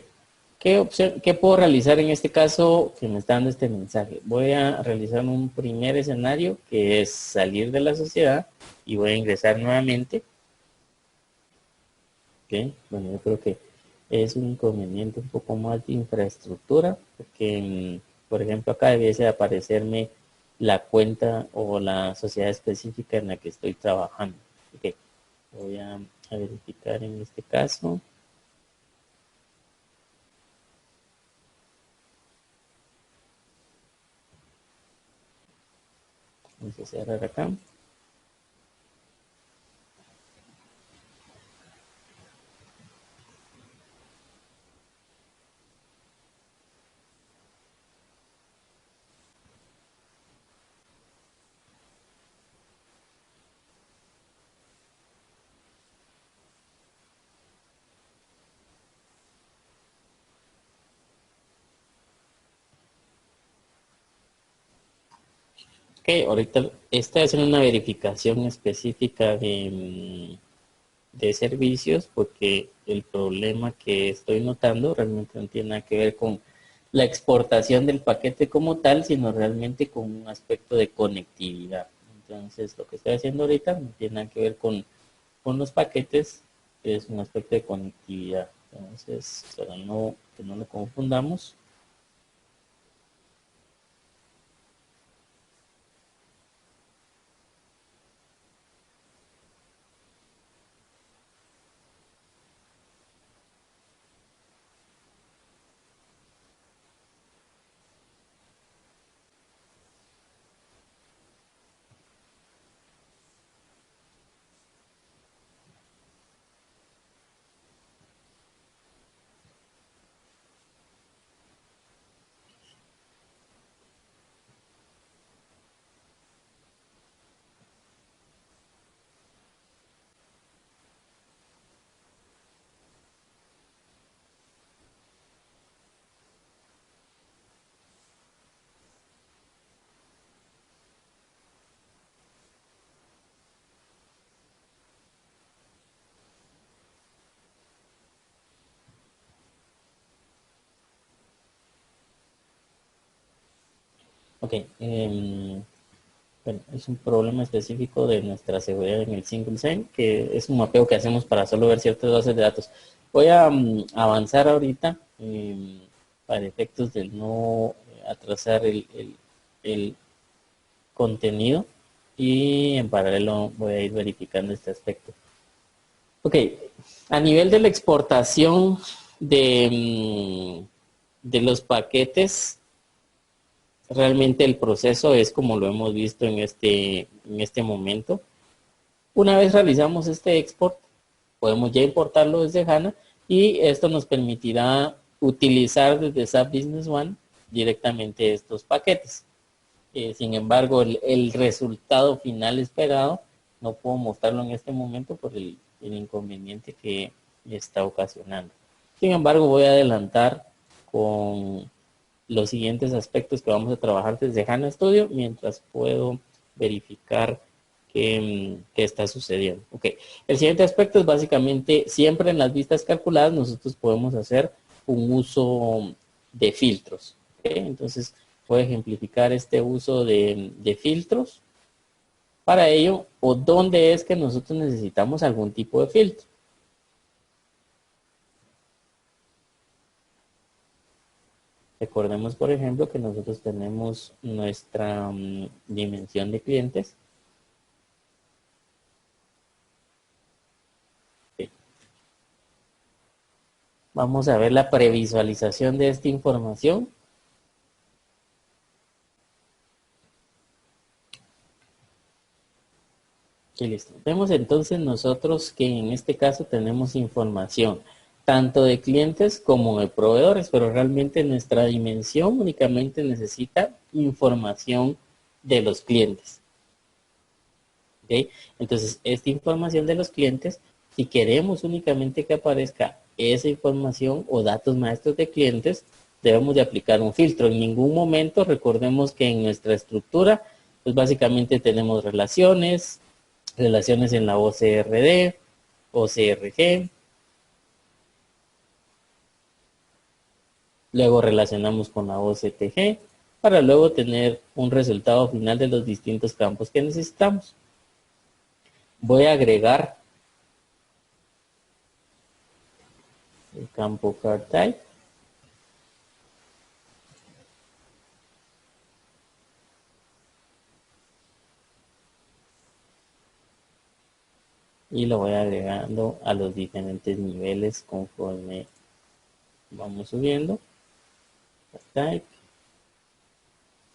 ¿Qué puedo realizar en este caso que me está dando este mensaje? Voy a realizar un primer escenario que es salir de la sociedad y voy a ingresar nuevamente. Ok, bueno, yo creo que es un inconveniente un poco más de infraestructura, porque, por ejemplo, acá debiese aparecerme la cuenta o la sociedad específica en la que estoy trabajando. Ok, voy a verificar en este caso. Vamos a cerrar acá. Ok, ahorita estoy haciendo una verificación específica de servicios porque el problema que estoy notando realmente no tiene nada que ver con la exportación del paquete como tal, sino realmente con un aspecto de conectividad. Entonces, lo que estoy haciendo ahorita no tiene nada que ver con los paquetes, es un aspecto de conectividad. Entonces, para no, que no lo confundamos. Ok, bueno, es un problema específico de nuestra seguridad en el single sign, que es un mapeo que hacemos para solo ver ciertas bases de datos. Voy a avanzar ahorita para efectos de no atrasar el contenido y en paralelo voy a ir verificando este aspecto. Ok, a nivel de la exportación de los paquetes, realmente el proceso es como lo hemos visto en este momento. Una vez realizamos este export, podemos ya importarlo desde HANA y esto nos permitirá utilizar desde SAP Business One directamente estos paquetes. Sin embargo, el resultado final esperado no puedo mostrarlo en este momento por el inconveniente que está ocasionando. Sin embargo, voy a adelantar con los siguientes aspectos que vamos a trabajar desde HANA Studio mientras puedo verificar qué está sucediendo. Ok, el siguiente aspecto es básicamente, siempre en las vistas calculadas nosotros podemos hacer un uso de filtros. ¿Okay? Entonces, voy a ejemplificar este uso de filtros para ello, o dónde es que nosotros necesitamos algún tipo de filtro. Recordemos, por ejemplo, que nosotros tenemos nuestra dimensión de clientes. Ok. Vamos a ver la previsualización de esta información. Y listo. Vemos entonces nosotros que en este caso tenemos información tanto de clientes como de proveedores, pero realmente nuestra dimensión únicamente necesita información de los clientes. ¿Okay? Entonces, esta información de los clientes, si queremos únicamente que aparezca esa información o datos maestros de clientes, debemos de aplicar un filtro. En ningún momento, recordemos que en nuestra estructura, pues básicamente tenemos relaciones en la OCRD, OCRG, luego relacionamos con la OCTG, para luego tener un resultado final de los distintos campos que necesitamos. Voy a agregar el campo card type. Y lo voy agregando a los diferentes niveles conforme vamos subiendo. Type.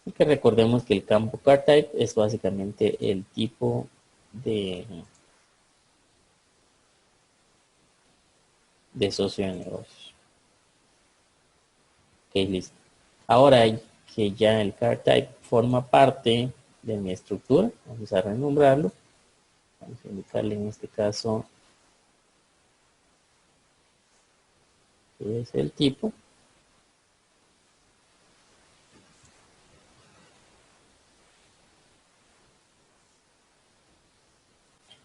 Y que recordemos que el campo card type es básicamente el tipo de socio de negocios. Ok, listo. Ahora que ya el card type forma parte de mi estructura, vamos a renombrarlo. Vamos a indicarle en este caso que es el tipo.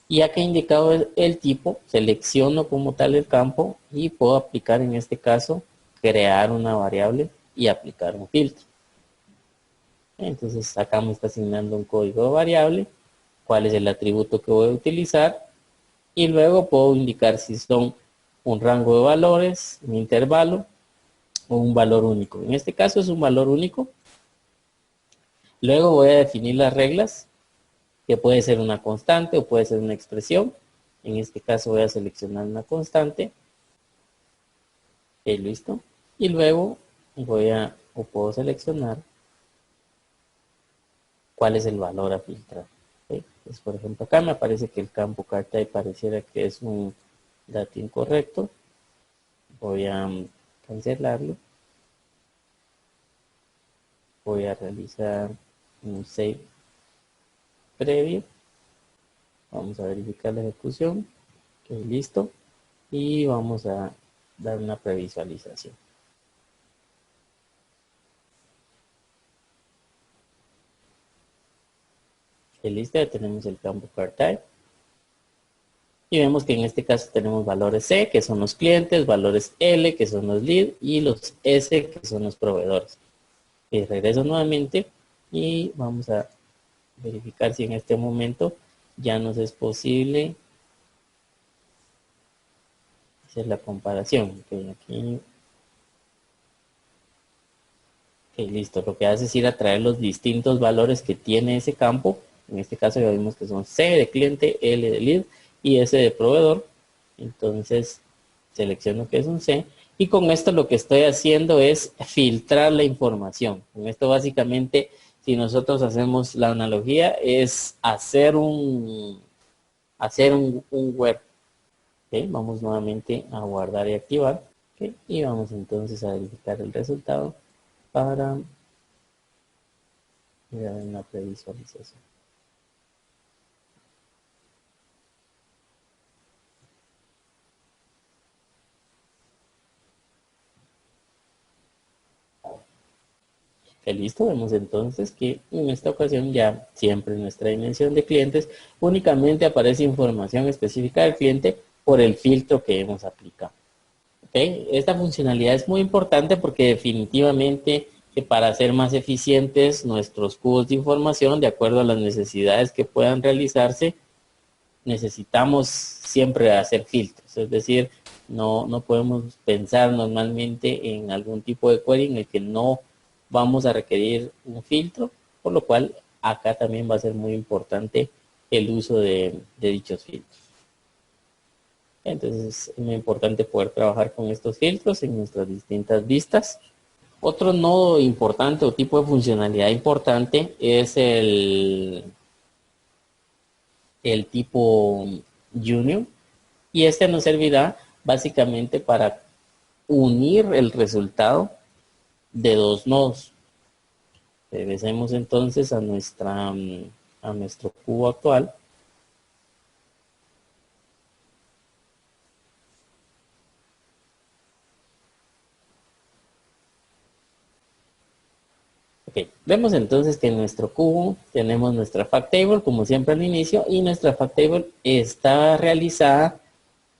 Y ya que he indicado el tipo, selecciono como tal el campo y puedo aplicar en este caso, crear una variable y aplicar un filtro. Entonces acá me está asignando un código de variable, cuál es el atributo que voy a utilizar y luego puedo indicar si son un rango de valores, un intervalo o un valor único. En este caso es un valor único. Luego voy a definir las reglas, que puede ser una constante o puede ser una expresión. En este caso voy a seleccionar una constante. Ok, listo. Y luego o puedo seleccionar cuál es el valor a filtrar. Ok, pues por ejemplo acá me aparece que el campo carta y pareciera que es un dato incorrecto. Voy a cancelarlo. Voy a realizar un save previo. Vamos a verificar la ejecución. Ok, listo. Y vamos a dar una previsualización. Listo, ya tenemos el campo card type. Y vemos que en este caso tenemos valores C, que son los clientes, valores L, que son los lead, y los S, que son los proveedores. Y regreso nuevamente y vamos a verificar si en este momento ya nos es posible hacer la comparación. Aquí. Listo. Lo que hace es ir a traer los distintos valores que tiene ese campo. En este caso ya vimos que son C de cliente, L de lead y S de proveedor. Entonces selecciono que es un C. Y con esto lo que estoy haciendo es filtrar la información. Con esto básicamente, si nosotros hacemos la analogía, es hacer un web. ¿Okay? Vamos nuevamente a guardar y activar. ¿Okay? Y vamos entonces a verificar el resultado para dar una previsualización. Listo, vemos entonces que en esta ocasión ya siempre en nuestra dimensión de clientes únicamente aparece información específica del cliente por el filtro que hemos aplicado. ¿Okay? Esta funcionalidad es muy importante porque definitivamente que para ser más eficientes nuestros cubos de información de acuerdo a las necesidades que puedan realizarse, necesitamos siempre hacer filtros. Es decir, no podemos pensar normalmente en algún tipo de query en el que no vamos a requerir un filtro, por lo cual acá también va a ser muy importante el uso de dichos filtros. Entonces es muy importante poder trabajar con estos filtros en nuestras distintas vistas. Otro nodo importante o tipo de funcionalidad importante es el tipo Union, y este nos servirá básicamente para unir el resultado de dos nodos. Regresemos entonces a nuestro cubo actual. Ok, vemos entonces que en nuestro cubo tenemos nuestra fact table, como siempre al inicio, y nuestra fact table está realizada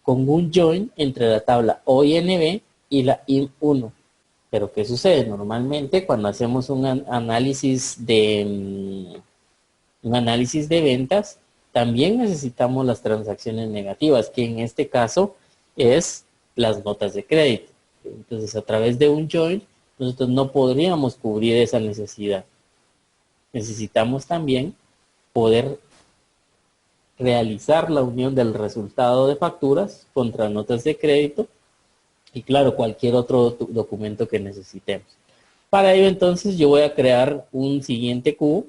con un join entre la tabla OINB y la IN1. Pero ¿qué sucede? Normalmente cuando hacemos un análisis de ventas, también necesitamos las transacciones negativas, que en este caso es las notas de crédito. Entonces, a través de un join, nosotros no podríamos cubrir esa necesidad. Necesitamos también poder realizar la unión del resultado de facturas contra notas de crédito y, claro, cualquier otro documento que necesitemos. Para ello, entonces, yo voy a crear un siguiente cubo.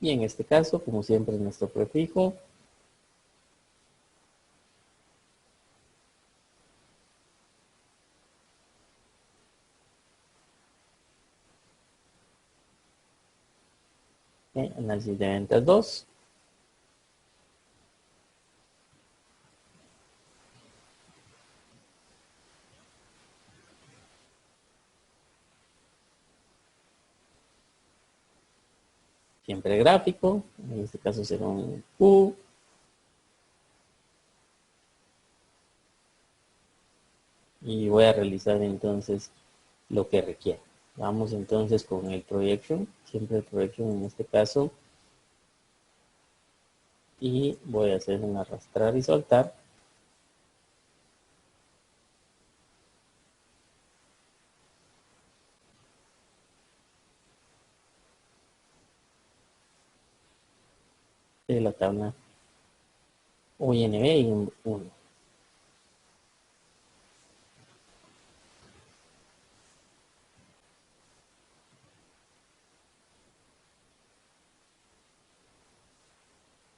Y en este caso, como siempre, nuestro prefijo. Análisis de ventas 2. Siempre gráfico. En este caso será un Q. Y voy a realizar entonces lo que requiere. Vamos entonces con el projection. Siempre el projection en este caso. Y voy a hacer un arrastrar y soltar. De la tabla OINB y un 1.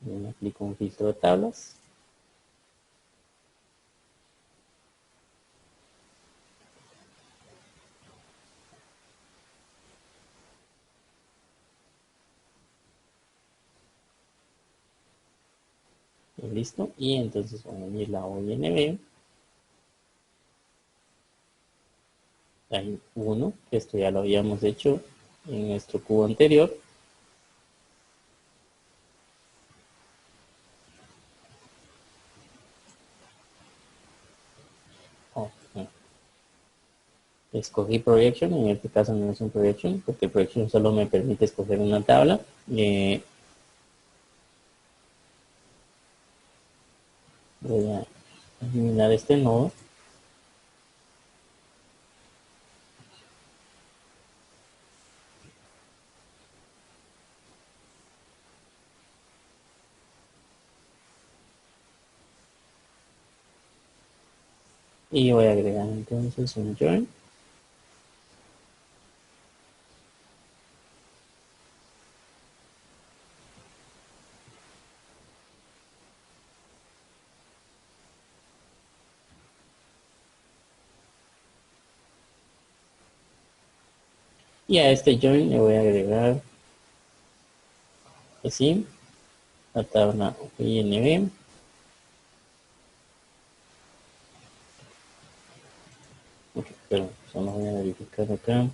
Y aplico un filtro de tablas. Y listo. Y entonces voy a añadir la OINB. Hay 1, que esto ya lo habíamos hecho en nuestro cubo anterior. Escogí projection, en este caso no es un projection, porque el projection solo me permite escoger una tabla. Voy a eliminar este nodo. Y voy a agregar entonces un join. Y a este join le voy a agregar así la tabla INB. Solo voy a verificar acá.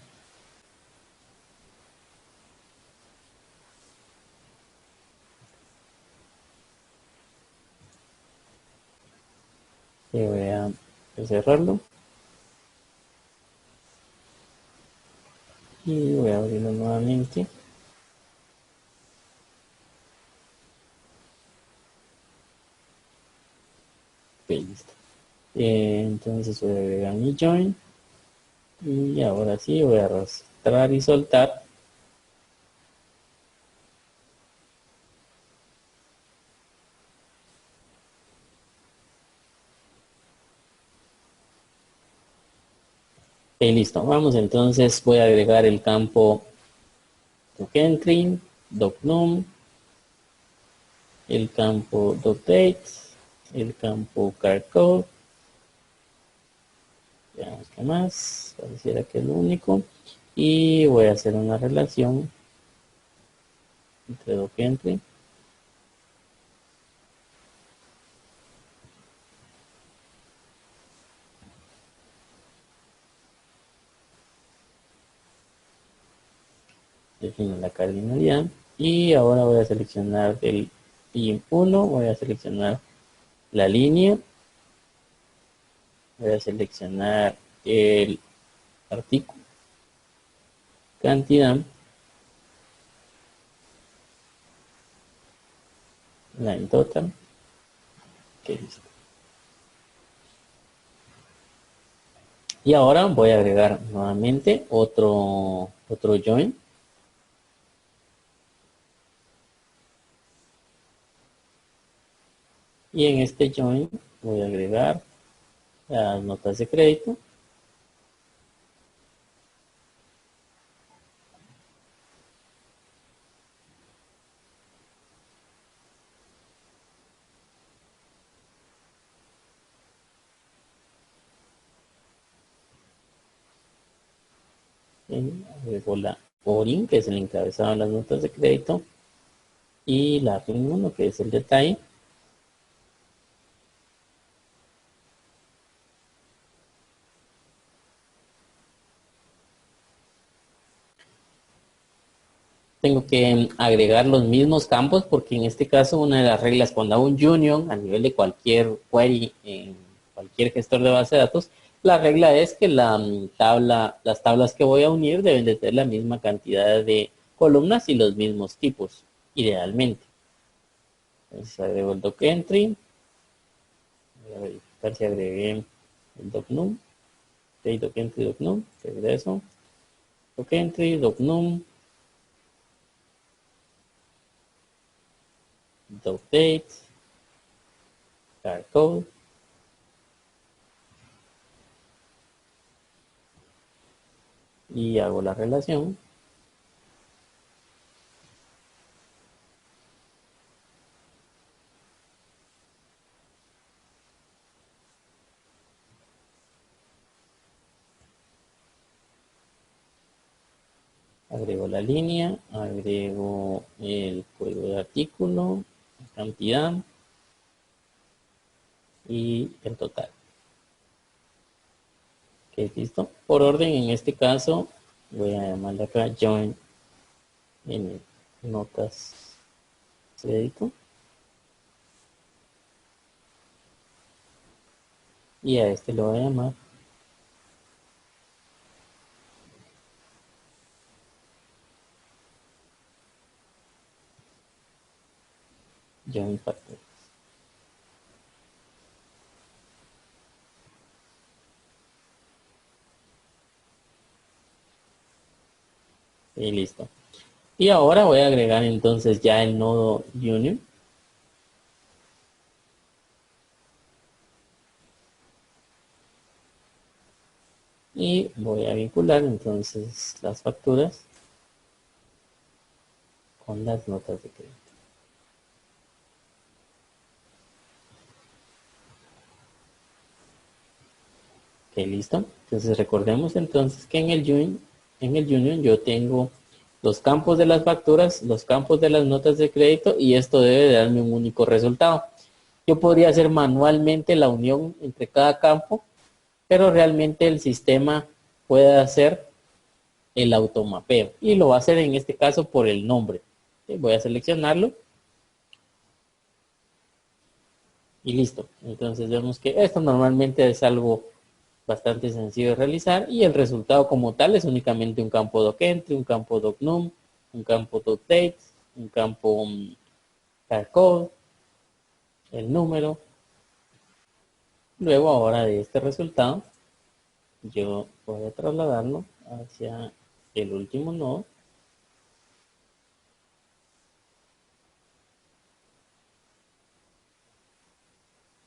Y voy a cerrarlo. Y voy a abrirlo nuevamente. Ok, listo. Entonces voy a agregar mi join. Y ahora sí voy a arrastrar y soltar. Y listo. Vamos entonces, voy a agregar el campo docentry, docnum, el campo docdate, el campo cardcode. Veamos qué más. Pareciera que es lo único. Y voy a hacer una relación entre docentry defino la cardinalidad y ahora voy a seleccionar del PIM1, voy a seleccionar la línea, voy a seleccionar el artículo, cantidad, line total, que listo. Y ahora voy a agregar nuevamente otro join. Y en este join voy a agregar las notas de crédito. Agrego la ORIN, que es el encabezado de las notas de crédito. Y la RIN 1, que es el detalle. Tengo que agregar los mismos campos porque en este caso una de las reglas cuando hago un union a nivel de cualquier query en cualquier gestor de base de datos, la regla es que las tablas que voy a unir deben de tener la misma cantidad de columnas y los mismos tipos, idealmente. Entonces agrego el doc entry, voy a verificar si agregué el docnum, doc entry docnum, regreso, doc entry docnum, docdate, cardcode, y hago la relación. Agrego la línea, agrego el código de artículo, cantidad y el total. Ok, listo. Por orden, en este caso, voy a llamarle acá join en notas crédito. Y a este lo voy a llamar join factor. Y listo. Y ahora voy a agregar entonces ya el nodo union. Y voy a vincular entonces las facturas con las notas de crédito. Ok, listo. Entonces recordemos entonces que en el union yo tengo los campos de las facturas, los campos de las notas de crédito y esto debe de darme un único resultado. Yo podría hacer manualmente la unión entre cada campo, pero realmente el sistema pueda hacer el automapeo. Y lo va a hacer en este caso por el nombre. Voy a seleccionarlo. Y listo. Entonces vemos que esto normalmente es algo bastante sencillo de realizar y el resultado como tal es únicamente un campo docentry, un campo docnum, un campo docdate, un campo carcode, el número. Luego ahora de este resultado yo voy a trasladarlo hacia el último nodo.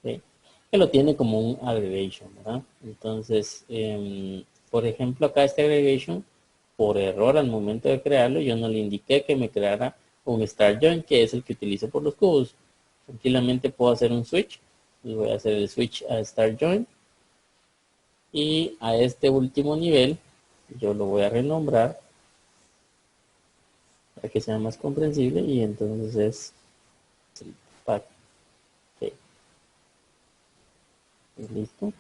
¿Sí? Que lo tiene como un aggregation, ¿verdad? Entonces, por ejemplo, acá este aggregation, por error al momento de crearlo, yo no le indiqué que me creara un start join, que es el que utilizo por los cubos. Tranquilamente puedo hacer un switch. Y voy a hacer el switch a start join. Y a este último nivel, yo lo voy a renombrar para que sea más comprensible. Y entonces es el pack. Ok, listo.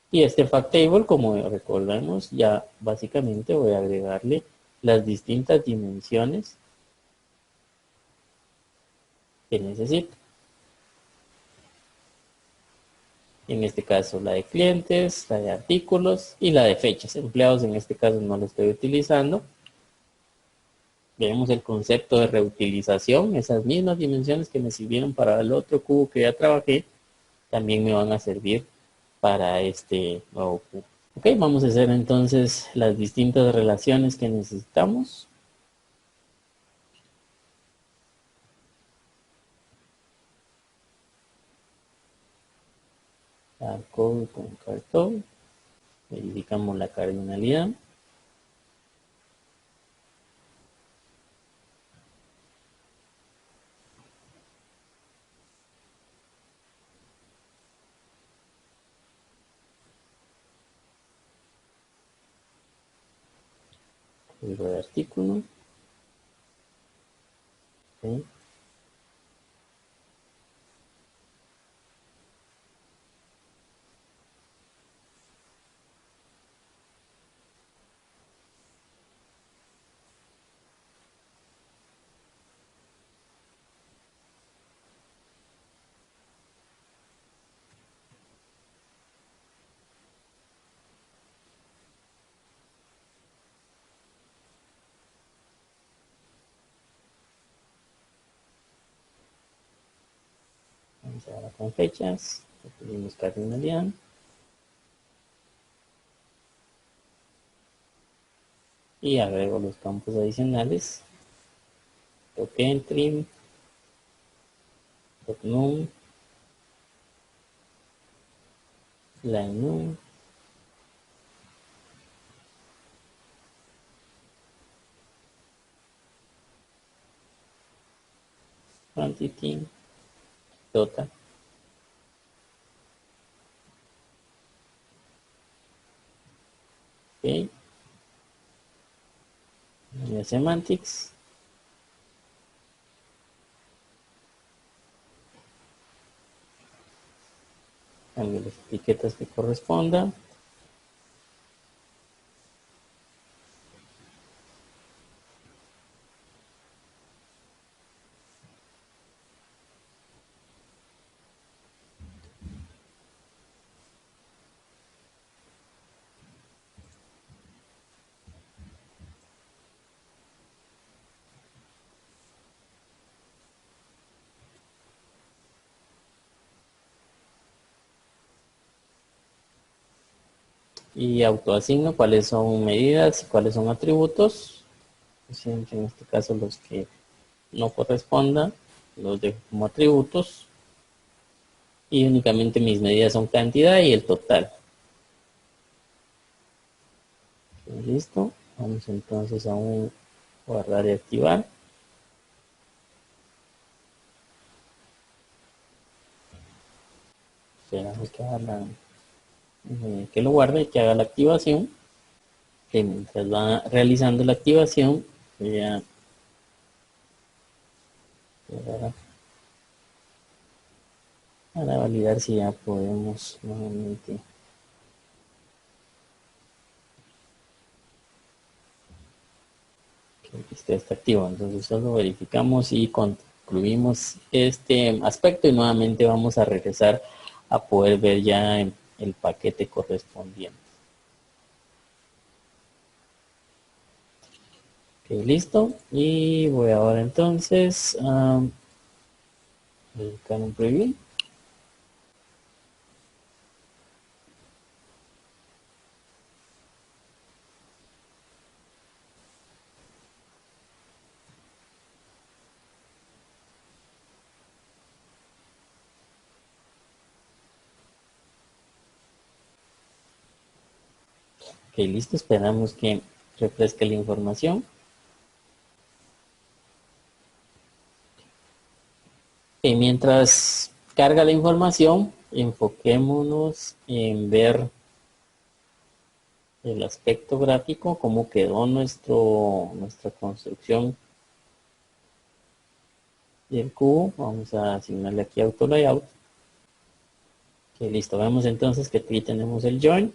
Y este fact table, como recordamos, ya básicamente voy a agregarle las distintas dimensiones que necesito. En este caso la de clientes, la de artículos y la de fechas. Empleados en este caso no lo estoy utilizando. Vemos el concepto de reutilización. Esas mismas dimensiones que me sirvieron para el otro cubo que ya trabajé, también me van a servir para este nuevo cubo. Ok, vamos a hacer entonces las distintas relaciones que necesitamos. Carcode con carcode. Verificamos la cardinalidad. Código de artículo. ¿Sí? Vamos ahora con fechas. Pedimos cardinalidad. Y agrego los campos adicionales. Entry, num, line num, quantity, total. Ok. Semantics. Cambio las etiquetas que correspondan. Y autoasigno cuáles son medidas y cuáles son atributos. Siempre en este caso los que no correspondan los dejo como atributos. Y únicamente mis medidas son cantidad y el total. Listo. Vamos entonces a un guardar y activar. Esperamos que lo guarde y que haga la activación. Que mientras va realizando la activación, voy a para validar si ya podemos nuevamente Este está activo, entonces solo verificamos y concluimos este aspecto y nuevamente vamos a regresar a poder ver ya el paquete correspondiente. Ok, listo. Y voy ahora entonces a verificar un preview. Ok, listo. Esperamos que refresque la información. Y mientras carga la información, enfoquémonos en ver el aspecto gráfico, cómo quedó nuestra construcción del cubo. Vamos a asignarle aquí Auto Layout. Ok, listo. Vemos entonces que aquí tenemos el join.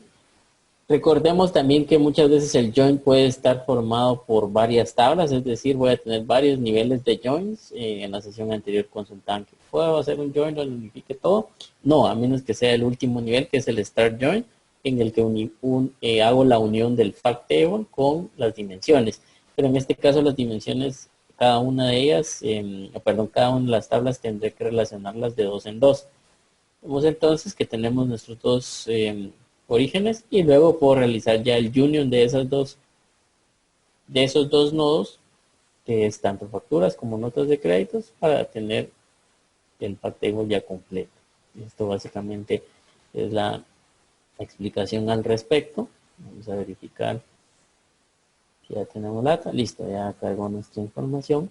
Recordemos también que muchas veces el join puede estar formado por varias tablas, es decir, voy a tener varios niveles de joins. En la sesión anterior consultaban que puedo hacer un join donde unifique todo. No, a menos que sea el último nivel, que es el start join, en el que hago la unión del fact table con las dimensiones. Pero en este caso las dimensiones, cada una de ellas, cada una de las tablas tendré que relacionarlas de dos en dos. Vemos entonces que tenemos nuestros dos orígenes y luego puedo realizar ya el union de esos dos nodos, que es tanto facturas como notas de créditos, para tener el fact table ya completo. Esto básicamente es la explicación al respecto. Vamos a verificar si ya tenemos data. Listo, ya cargó nuestra información.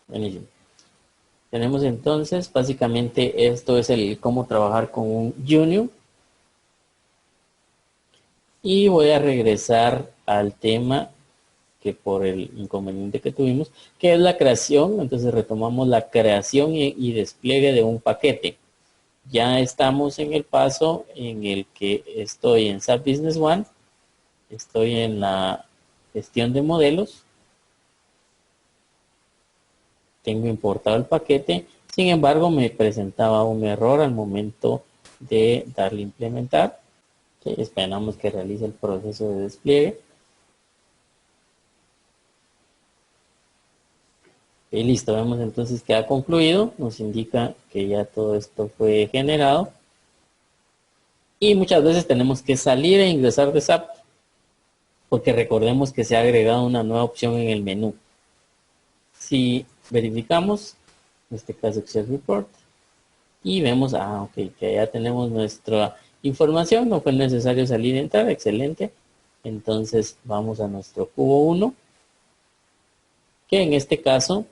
Buenísimo. Tenemos entonces, básicamente esto es el cómo trabajar con un union. Y voy a regresar al tema que por el inconveniente que tuvimos, que es la creación. Entonces retomamos la creación y despliegue de un paquete. Ya estamos en el paso en el que estoy en SAP Business One, estoy en la gestión de modelos, tengo importado el paquete, sin embargo me presentaba un error al momento de darle a implementar. Esperamos que realice el proceso de despliegue. Y listo, vemos entonces que ha concluido, nos indica que ya todo esto fue generado. Y muchas veces tenemos que salir e ingresar de SAP, porque recordemos que se ha agregado una nueva opción en el menú. Si verificamos, en este caso Excel Report, y vemos, ok, que ya tenemos nuestra información, no fue necesario salir y entrar, excelente. Entonces vamos a nuestro cubo 1, que en este caso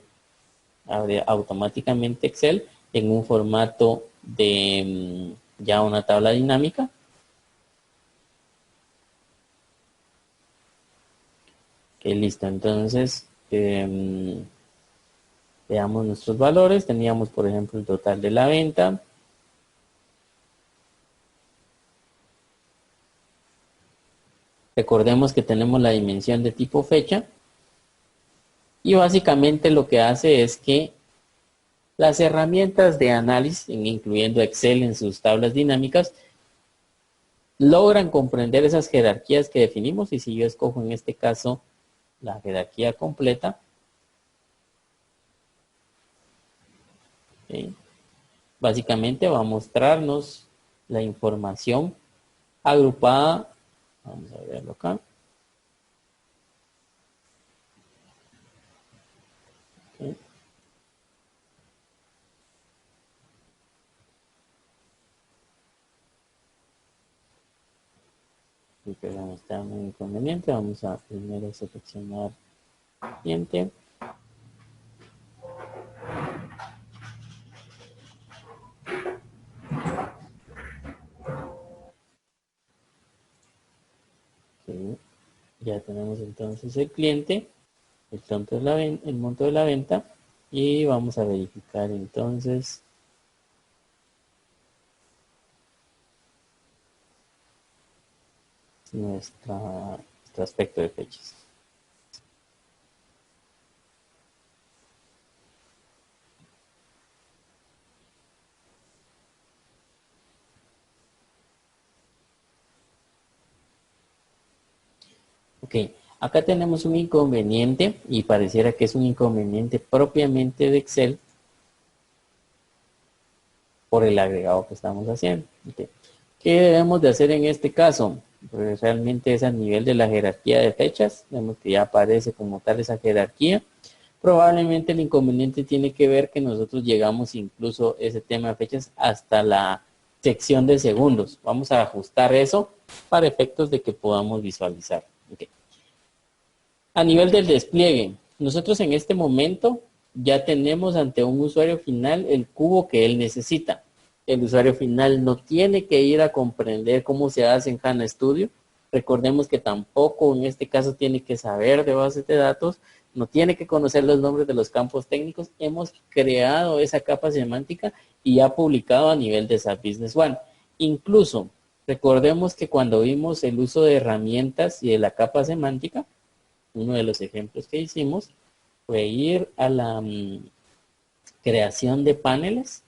abre automáticamente Excel en un formato de ya una tabla dinámica. Ok, listo. Entonces, veamos nuestros valores. Teníamos, por ejemplo, el total de la venta. Recordemos que tenemos la dimensión de tipo fecha. Y básicamente lo que hace es que las herramientas de análisis, incluyendo Excel en sus tablas dinámicas, logran comprender esas jerarquías que definimos. Y si yo escojo en este caso la jerarquía completa, ¿sí? Básicamente va a mostrarnos la información agrupada. Vamos a verlo acá. Okay. Y que no está muy inconveniente. Vamos a primero seleccionar cliente. Okay. Ya tenemos entonces el cliente, el monto de la venta, y vamos a verificar entonces nuestro aspecto de fechas. Ok, acá tenemos un inconveniente y pareciera que es un inconveniente propiamente de Excel por el agregado que estamos haciendo. Okay. ¿Qué debemos de hacer en este caso? Pues realmente es a nivel de la jerarquía de fechas. Vemos que ya aparece como tal esa jerarquía. Probablemente el inconveniente tiene que ver que nosotros llegamos incluso ese tema de fechas hasta la sección de segundos. Vamos a ajustar eso para efectos de que podamos visualizar. Okay. A nivel del despliegue, nosotros en este momento ya tenemos ante un usuario final el cubo que él necesita. El usuario final no tiene que ir a comprender cómo se hace en HANA Studio. Recordemos que tampoco en este caso tiene que saber de bases de datos, no tiene que conocer los nombres de los campos técnicos. Hemos creado esa capa semántica y ya publicado a nivel de SAP Business One. Incluso, recordemos que cuando vimos el uso de herramientas y de la capa semántica, uno de los ejemplos que hicimos fue ir a la creación de paneles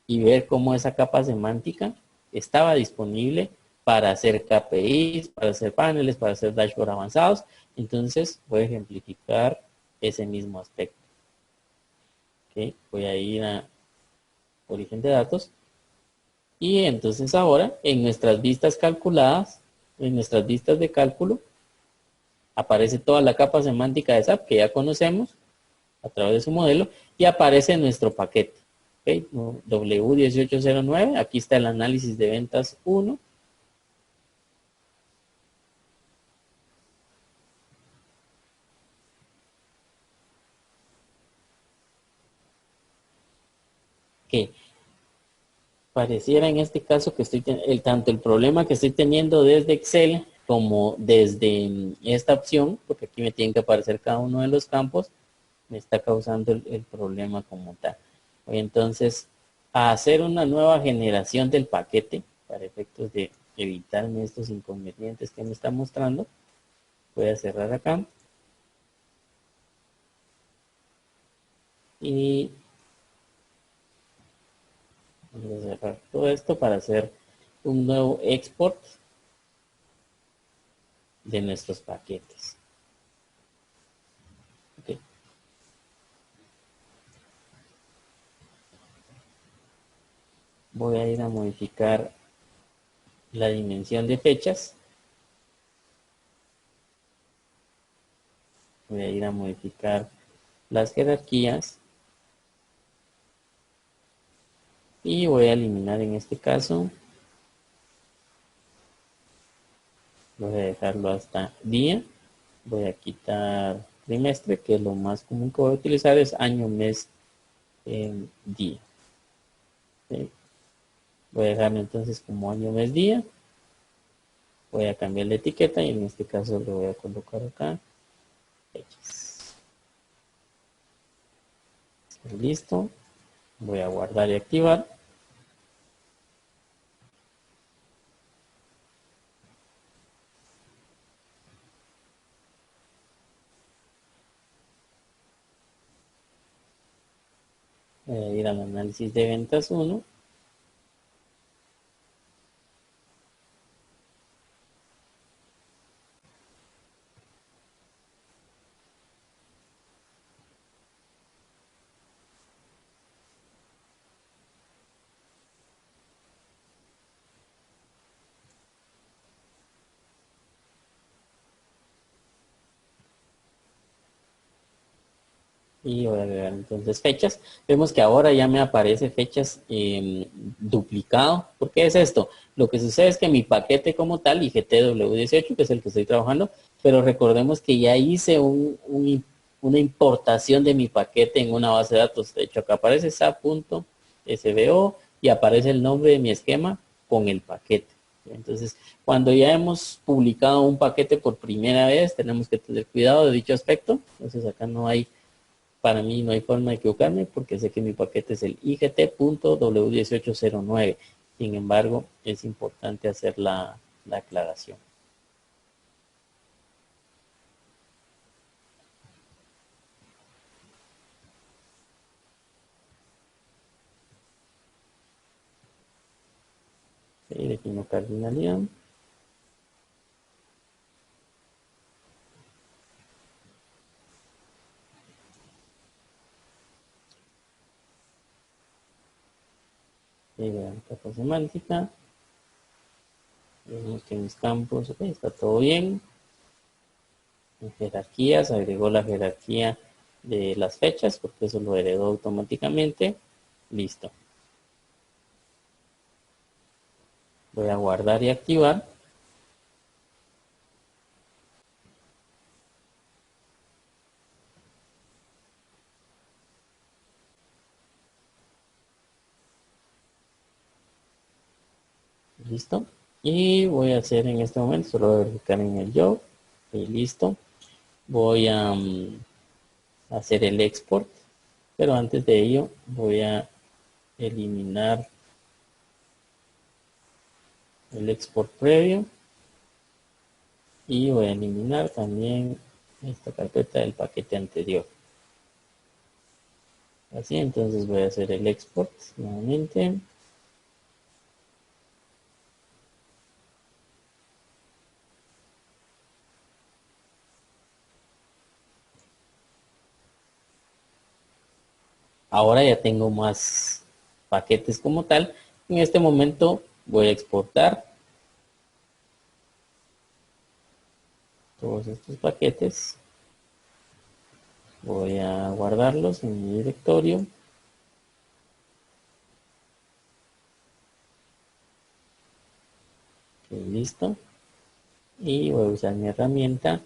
y ver cómo esa capa semántica estaba disponible para hacer KPIs, para hacer paneles, para hacer dashboards avanzados. Entonces voy a ejemplificar ese mismo aspecto. Okay. Voy a ir a origen de datos y entonces ahora en nuestras vistas calculadas, en nuestras vistas de cálculo, aparece toda la capa semántica de SAP que ya conocemos a través de su modelo y aparece nuestro paquete. ¿Okay? W1809, aquí está el análisis de ventas 1. Que pareciera en este caso que tanto el problema que estoy teniendo desde Excel como desde esta opción, porque aquí me tienen que aparecer cada uno de los campos, me está causando el problema como tal. Voy entonces a hacer una nueva generación del paquete para efectos de evitarme estos inconvenientes que me está mostrando. Voy a cerrar acá. Y voy a cerrar todo esto para hacer un nuevo export de nuestros paquetes. Okay. Voy a ir a modificar la dimensión de fechas. Voy a ir a modificar las jerarquías. Y voy a eliminar en este caso. Voy a dejarlo hasta día. Voy a quitar trimestre, que es lo más común que voy a utilizar, es año, mes, día. ¿Sí? Voy a dejarlo entonces como año, mes, día. Voy a cambiar la etiqueta y en este caso le voy a colocar acá fechas. Listo. Voy a guardar y activar. Voy a ir al análisis de ventas 1. Y voy a agregar entonces fechas. Vemos que ahora ya me aparece fechas duplicado. ¿Por qué es esto? Lo que sucede es que mi paquete como tal, IGTW18, que es el que estoy trabajando, pero recordemos que ya hice una importación de mi paquete en una base de datos. De hecho, acá aparece SAP.sbo y aparece el nombre de mi esquema con el paquete. Entonces, cuando ya hemos publicado un paquete por primera vez, tenemos que tener cuidado de dicho aspecto. Entonces, acá no hay... Para mí no hay forma de equivocarme porque sé que mi paquete es el IGT.W1809. Sin embargo, es importante hacer la aclaración. defino cardinalidad. Capa semántica. Vemos que en mis campos, ok, está todo bien. En jerarquías, agregó la jerarquía de las fechas, porque eso lo heredó automáticamente. Listo. Voy a guardar y activar. Listo. Y voy a hacer en este momento, solo voy a verificar en el job. Y listo. Voy a hacer el export. Pero antes de ello voy a eliminar el export previo. Y voy a eliminar también esta carpeta del paquete anterior. Así, entonces voy a hacer el export nuevamente. Ahora ya tengo más paquetes como tal. En este momento voy a exportar todos estos paquetes. Voy a guardarlos en mi directorio. Listo. Y voy a usar mi herramienta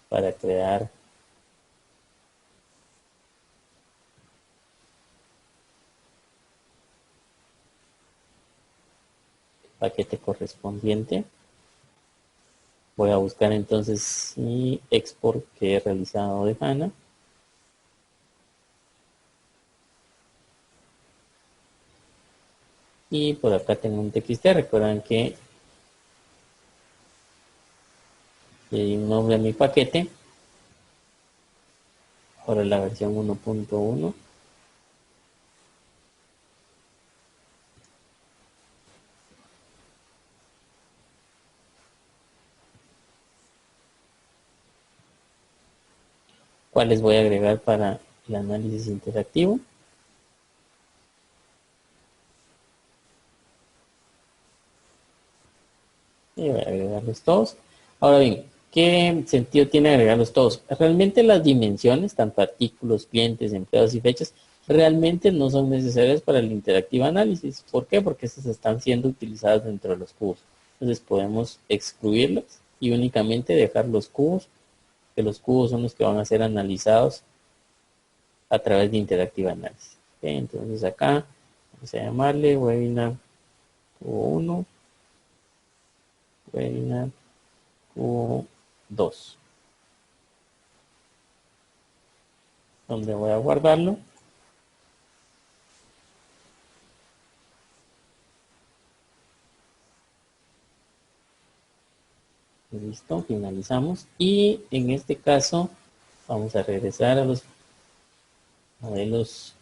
para crear el paquete correspondiente. Voy a buscar entonces mi export que he realizado de HANA. Y por acá tengo un TXT. Recuerdan que le di un nombre a mi paquete. Ahora la versión 1.1. ¿Cuáles voy a agregar para el análisis interactivo? Y voy a agregarlos todos. Ahora bien, ¿qué sentido tiene agregarlos todos? Realmente las dimensiones, tanto artículos, clientes, empleados y fechas, realmente no son necesarias para el Interactive Analysis. ¿Por qué? Porque estas están siendo utilizadas dentro de los cubos. Entonces podemos excluirlos y únicamente dejar los cubos, que los cubos son los que van a ser analizados a través de Interactive Analysis. ¿Okay? Entonces acá vamos a llamarle webinar Q1, webinar Q2. Donde voy a guardarlo. Listo, finalizamos. Y en este caso vamos a regresar a los modelos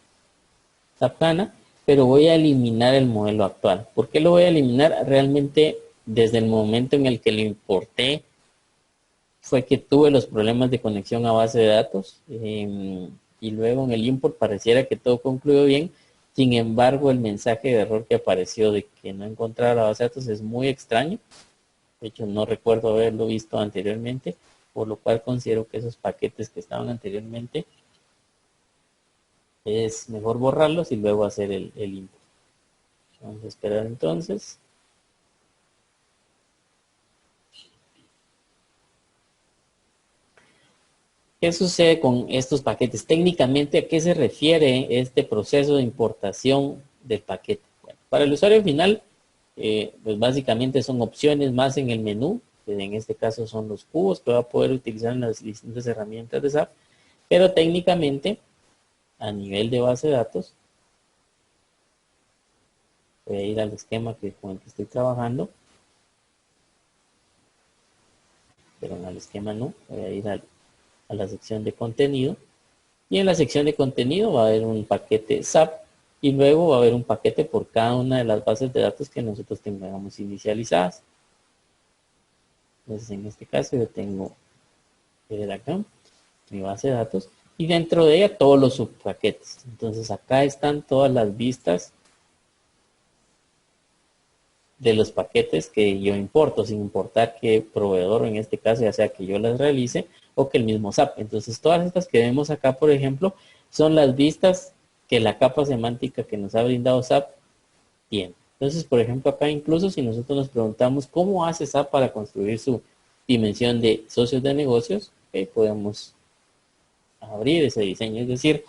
SAP HANA, pero voy a eliminar el modelo actual. ¿Por qué lo voy a eliminar? Realmente desde el momento en el que lo importé fue que tuve los problemas de conexión a base de datos y luego en el import pareciera que todo concluyó bien. Sin embargo, el mensaje de error que apareció de que no encontraba la base de datos es muy extraño. De hecho, no recuerdo haberlo visto anteriormente, por lo cual considero que esos paquetes que estaban anteriormente es mejor borrarlos y luego hacer el import. Vamos a esperar entonces. ¿Qué sucede con estos paquetes? Técnicamente, ¿a qué se refiere este proceso de importación del paquete? Bueno, para el usuario final, pues básicamente son opciones más en el menú, que en este caso son los cubos que va a poder utilizar en las distintas herramientas de SAP, pero técnicamente, a nivel de base de datos, voy a ir al esquema con el que estoy trabajando, pero en el esquema no, voy a ir a la sección de contenido, y en la sección de contenido va a haber un paquete SAP y luego va a haber un paquete por cada una de las bases de datos que nosotros tengamos inicializadas. Entonces en este caso yo tengo acá mi base de datos y dentro de ella todos los subpaquetes. Entonces acá están todas las vistas de los paquetes que yo importo, sin importar qué proveedor, en este caso ya sea que yo las realice o que el mismo SAP. Entonces todas estas que vemos acá, por ejemplo, son las vistas que la capa semántica que nos ha brindado SAP tiene. Entonces, por ejemplo, acá incluso si nosotros nos preguntamos cómo hace SAP para construir su dimensión de socios de negocios, podemos abrir ese diseño. Es decir,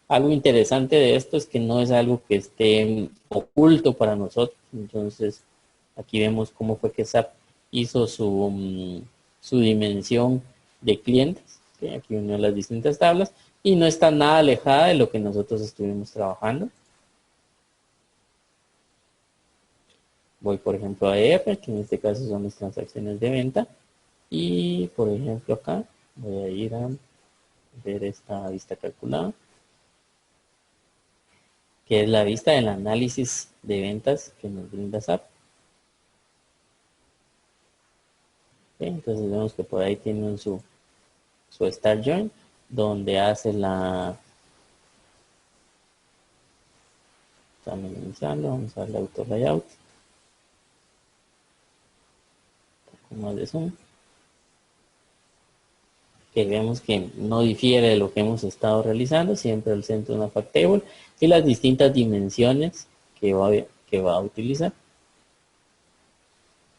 algo interesante de esto es que no es algo que esté oculto para nosotros. Entonces, aquí vemos cómo fue que SAP hizo su dimensión de clientes. Aquí unió las distintas tablas y no está nada alejada de lo que nosotros estuvimos trabajando. Voy, por ejemplo, a EF, que en este caso son las transacciones de venta. Y, por ejemplo, acá voy a ir a ver esta vista calculada, que es la vista del análisis de ventas que nos brinda SAP. Entonces vemos que por ahí tienen su Start Join, donde hace la... Estamos iniciando, vamos a darle Auto Layout. Un poco más de zoom. Que vemos que no difiere de lo que hemos estado realizando, siempre el centro de una fact table y las distintas dimensiones que va a utilizar.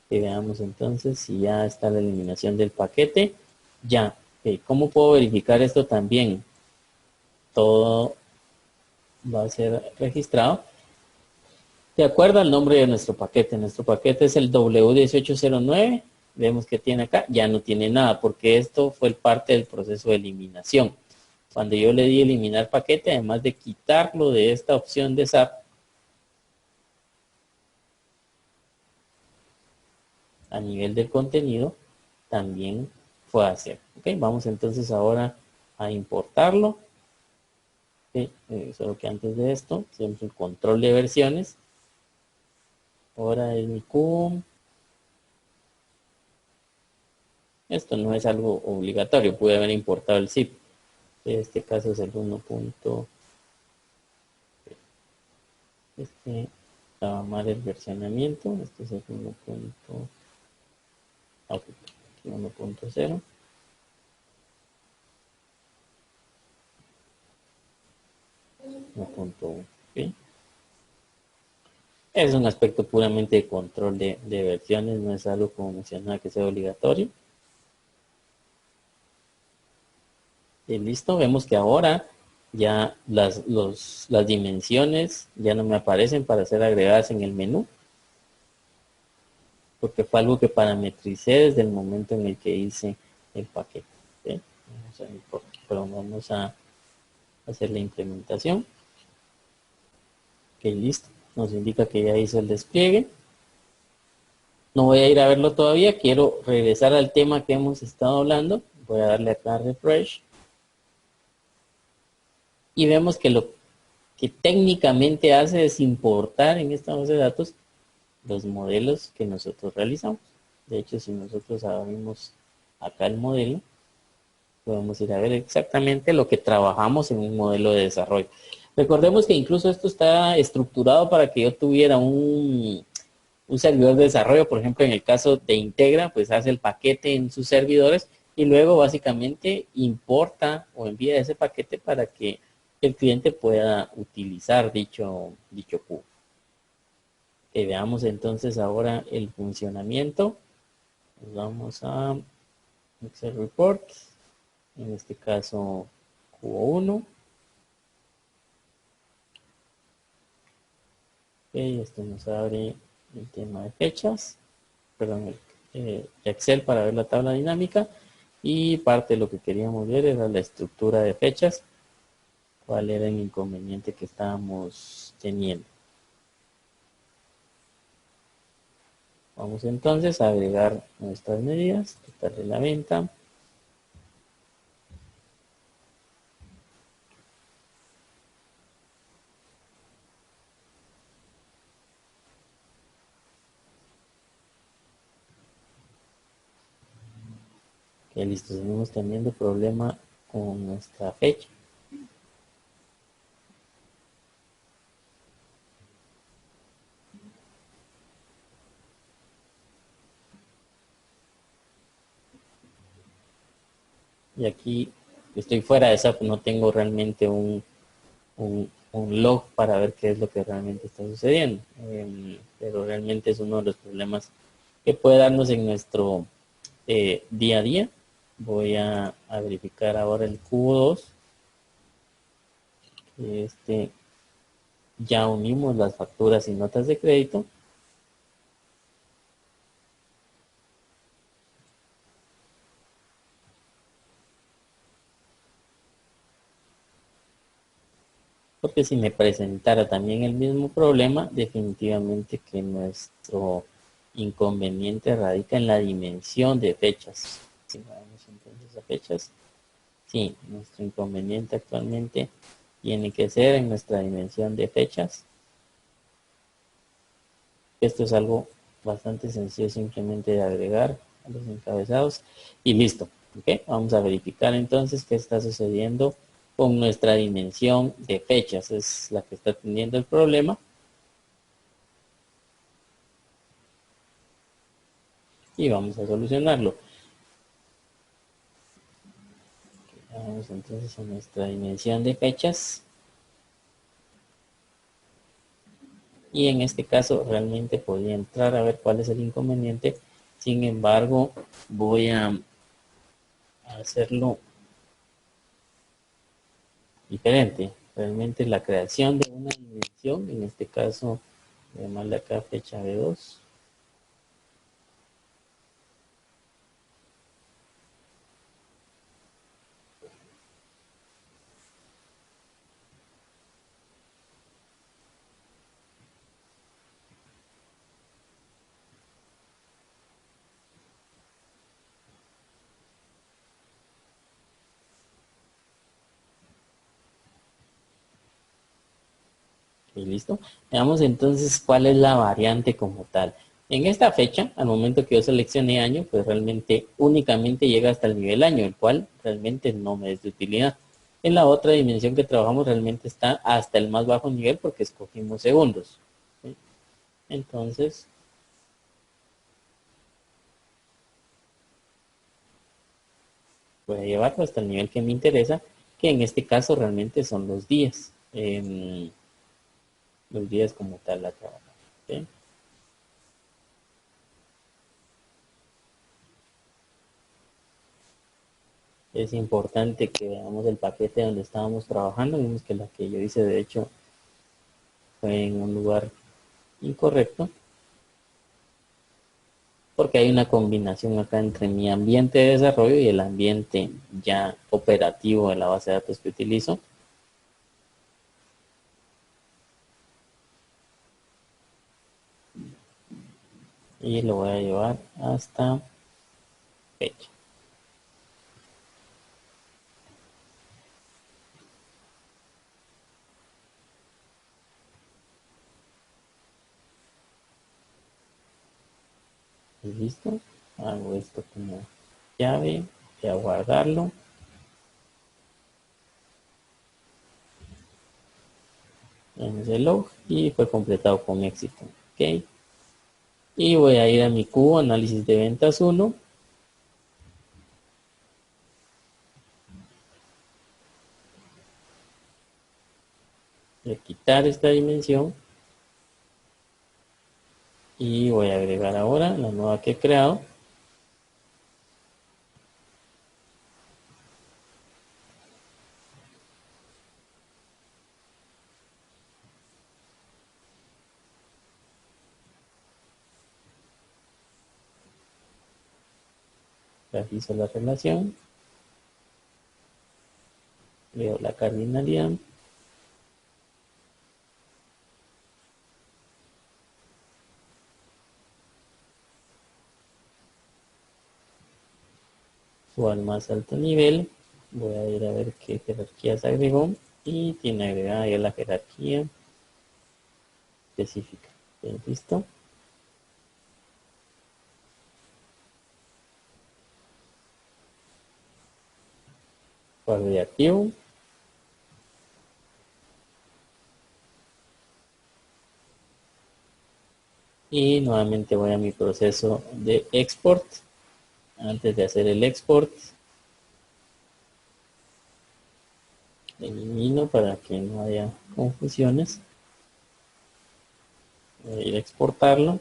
Que veamos entonces si ya está la eliminación del paquete. Ya. ¿Cómo puedo verificar esto también? Todo va a ser registrado de acuerdo al nombre de nuestro paquete. Nuestro paquete es el W1809. Vemos que tiene acá, ya no tiene nada, porque esto fue parte del proceso de eliminación. Cuando yo le di eliminar paquete, además de quitarlo de esta opción de SAP, a nivel del contenido, también fue a hacer. ¿Okay? Vamos entonces ahora a importarlo. Solo que antes de esto, siempre el control de versiones. Ahora es mi cubo. Esto no es algo obligatorio, pude haber importado el zip. En este caso es el 1. Estaba mal el versionamiento. Este es el 1.0. 1.1. ¿Okay? Es un aspecto puramente de control de versiones, no es algo como mencionaba que sea obligatorio. Y listo, vemos que ahora ya las dimensiones ya no me aparecen para ser agregadas en el menú, porque fue algo que parametricé desde el momento en el que hice el paquete. ¿Sí? Vamos a hacer la implementación. Ok, listo. Nos indica que ya hizo el despliegue. No voy a ir a verlo todavía. Quiero regresar al tema que hemos estado hablando. Voy a darle acá refresh. Y vemos que lo que técnicamente hace es importar en esta base de datos los modelos que nosotros realizamos. De hecho, si nosotros abrimos acá el modelo, podemos ir a ver exactamente lo que trabajamos en un modelo de desarrollo. Recordemos que incluso esto está estructurado para que yo tuviera un servidor de desarrollo. Por ejemplo, en el caso de Integra, pues hace el paquete en sus servidores y luego básicamente importa o envía ese paquete para que el cliente pueda utilizar dicho cubo. Veamos entonces ahora el funcionamiento. Pues vamos a Excel Report, en este caso cubo 1. Esto nos abre el tema de fechas, perdón, Excel para ver la tabla dinámica, y parte de lo que queríamos ver era la estructura de fechas, cuál era el inconveniente que estábamos teniendo. Vamos entonces a agregar nuestras medidas, total de la venta. Ok, listo, seguimos teniendo problema con nuestra fecha. Y aquí estoy fuera de SAP, no tengo realmente un log para ver qué es lo que realmente está sucediendo. Pero realmente es uno de los problemas que puede darnos en nuestro día a día. Voy a verificar ahora el Q2. Este, ya unimos las facturas y notas de crédito. Porque si me presentara también el mismo problema, definitivamente que nuestro inconveniente radica en la dimensión de fechas. Si vamos entonces a fechas, sí, nuestro inconveniente actualmente tiene que ser en nuestra dimensión de fechas. Esto es algo bastante sencillo, simplemente de agregar a los encabezados y listo. ¿Ok? Vamos a verificar entonces qué está sucediendo con nuestra dimensión de fechas. Es la que está teniendo el problema. Y vamos a solucionarlo. Vamos entonces a nuestra dimensión de fechas. Y en este caso realmente podría entrar a ver cuál es el inconveniente. Sin embargo, voy a hacerlo diferente. Realmente la creación de una dimensión, en este caso, voy a llamarle acá fecha B2. Y listo. Veamos entonces cuál es la variante como tal. En esta fecha, al momento que yo seleccione año, pues realmente únicamente llega hasta el nivel año, el cual realmente no me es de utilidad. En la otra dimensión que trabajamos realmente está hasta el más bajo nivel porque escogimos segundos. ¿Sí? Entonces, voy a llevarlo hasta el nivel que me interesa, que en este caso realmente son los días como tal a trabajar. ¿Sí? Es importante que veamos el paquete donde estábamos trabajando. Vimos que la que yo hice de hecho fue en un lugar incorrecto, porque hay una combinación acá entre mi ambiente de desarrollo y el ambiente ya operativo de la base de datos que utilizo. Y lo voy a llevar hasta fecha. Y listo. Hago esto como llave. Voy a guardarlo. En el log y fue completado con éxito. Ok. Y voy a ir a mi cubo análisis de ventas 1. Voy a quitar esta dimensión y voy a agregar ahora la nueva que he creado. Realizo la relación, veo la cardinalidad, subo al más alto nivel, voy a ir a ver qué jerarquías agregó y tiene agregada ya la jerarquía específica. Bien, listo. Cuadro de archivo. Y nuevamente voy a mi proceso de export. Antes de hacer el export, elimino para que no haya confusiones. Voy a ir a exportarlo.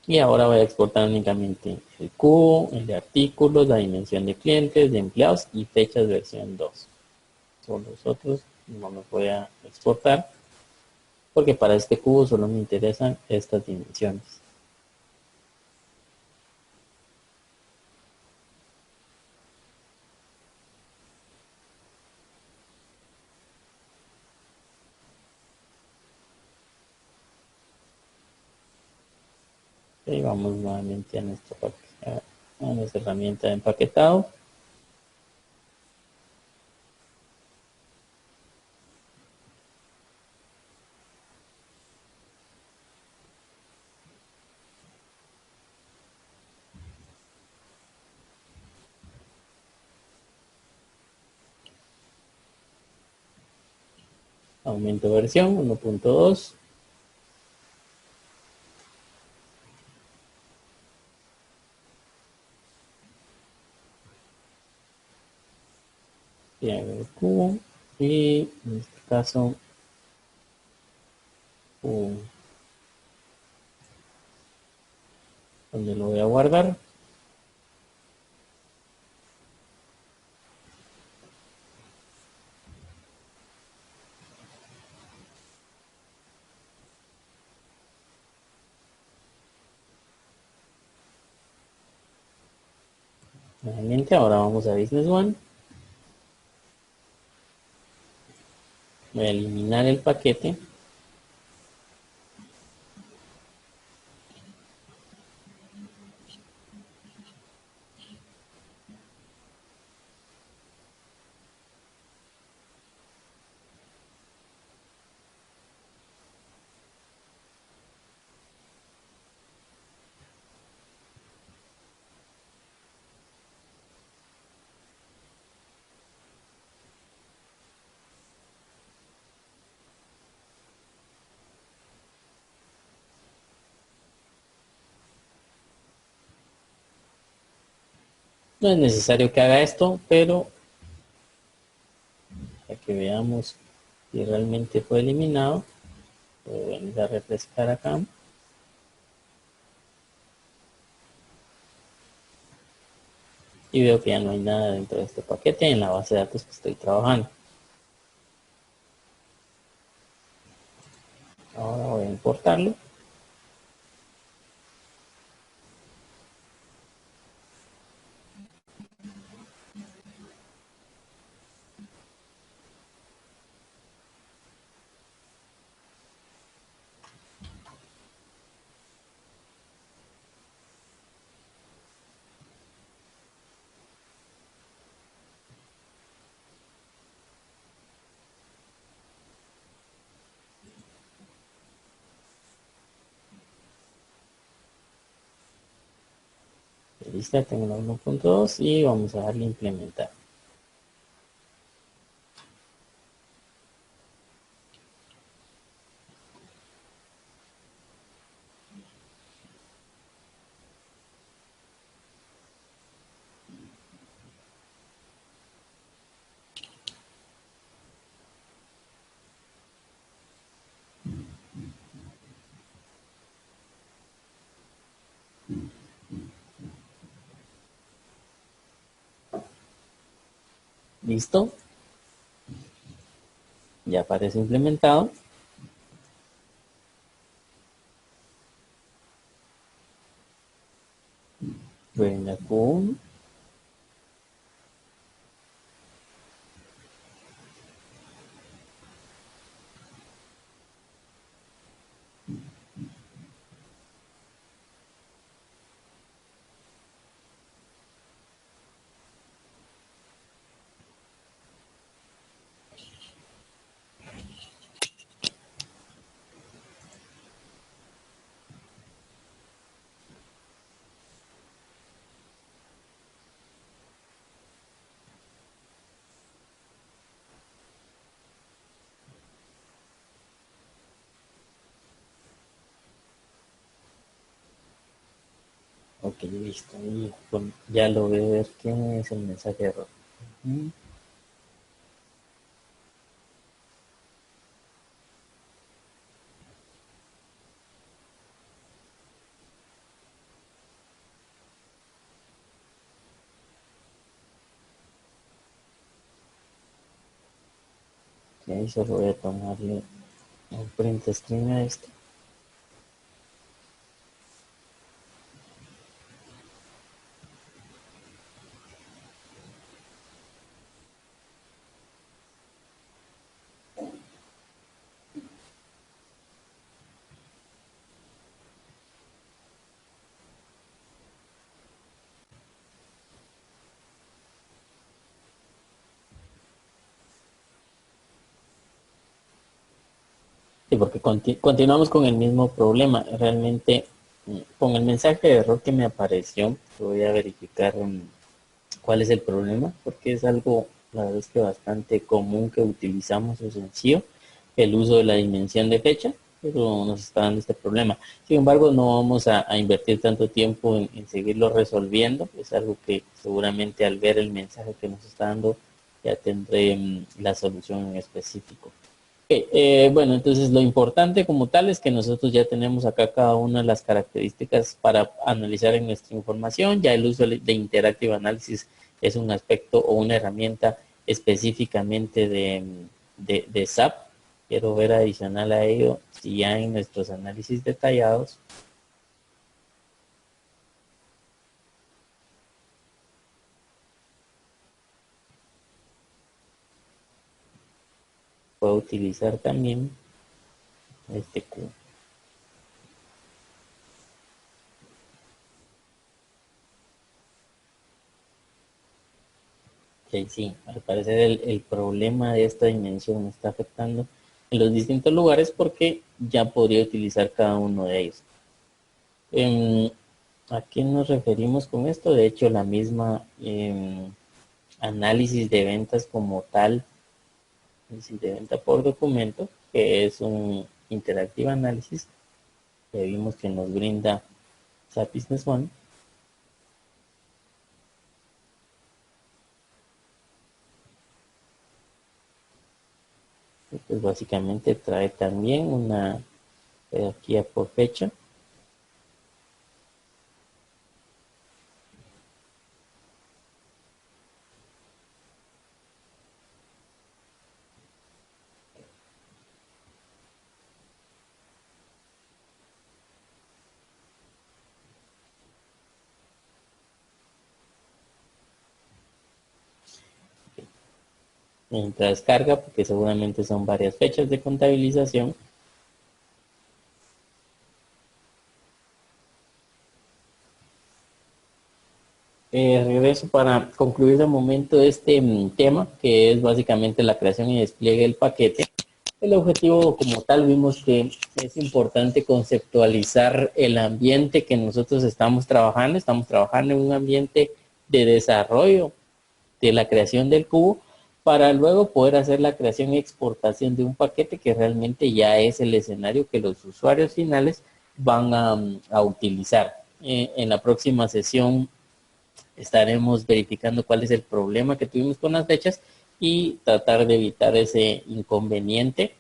Y ahora voy a exportar únicamente el cubo, el de artículos, la dimensión de clientes, de empleados y fechas versión 2. Son los otros no los voy a exportar porque para este cubo solo me interesan estas dimensiones. Y vamos nuevamente a nuestra herramienta de empaquetado. Aumento versión 1.2. Y hago el cubo. Y en este caso, donde lo voy a guardar. Nuevamente, ahora vamos a Business One. Voy a eliminar el paquete. No es necesario que haga esto, pero para que veamos si realmente fue eliminado, voy a venir a refrescar acá. Y veo que ya no hay nada dentro de este paquete en la base de datos que estoy trabajando. Ahora voy a importarlo. Listo, tengo la 1.2 y vamos a darle a implementar. Listo, ya aparece implementado. Voy en la Q1. Ok, listo. Y ya lo voy a ver qué es el mensaje de error. Ujú. Ok, solo voy a tomarle un print screen a esto. Sí, porque continuamos con el mismo problema. Realmente, con el mensaje de error que me apareció, voy a verificar cuál es el problema, porque es algo, la verdad es que bastante común que utilizamos o sencillo, el uso de la dimensión de fecha, pero nos está dando este problema. Sin embargo, no vamos a invertir tanto tiempo en seguirlo resolviendo, es algo que seguramente al ver el mensaje que nos está dando ya tendré la solución en específico. Bueno, entonces lo importante como tal es que nosotros ya tenemos acá cada una de las características para analizar en nuestra información. Ya el uso de Interactive Analysis es un aspecto o una herramienta específicamente de SAP. Quiero ver adicional a ello si ya en nuestros análisis detallados puedo utilizar también este Q. Ok, sí, al parecer el problema de esta dimensión me está afectando en los distintos lugares porque ya podría utilizar cada uno de ellos. ¿A qué nos referimos con esto? De hecho, la misma análisis de ventas como tal, análisis de venta por documento, que es un Interactive Analysis, que vimos que nos brinda SAP Business One. Pues básicamente trae también una jerarquía por fecha. Mientras carga, porque seguramente son varias fechas de contabilización. Regreso para concluir de momento este tema, que es básicamente la creación y despliegue del paquete. El objetivo como tal vimos que es importante conceptualizar el ambiente que nosotros estamos trabajando. Estamos trabajando en un ambiente de desarrollo de la creación del cubo para luego poder hacer la creación y exportación de un paquete que realmente ya es el escenario que los usuarios finales van a utilizar. En la próxima sesión estaremos verificando cuál es el problema que tuvimos con las fechas y tratar de evitar ese inconveniente.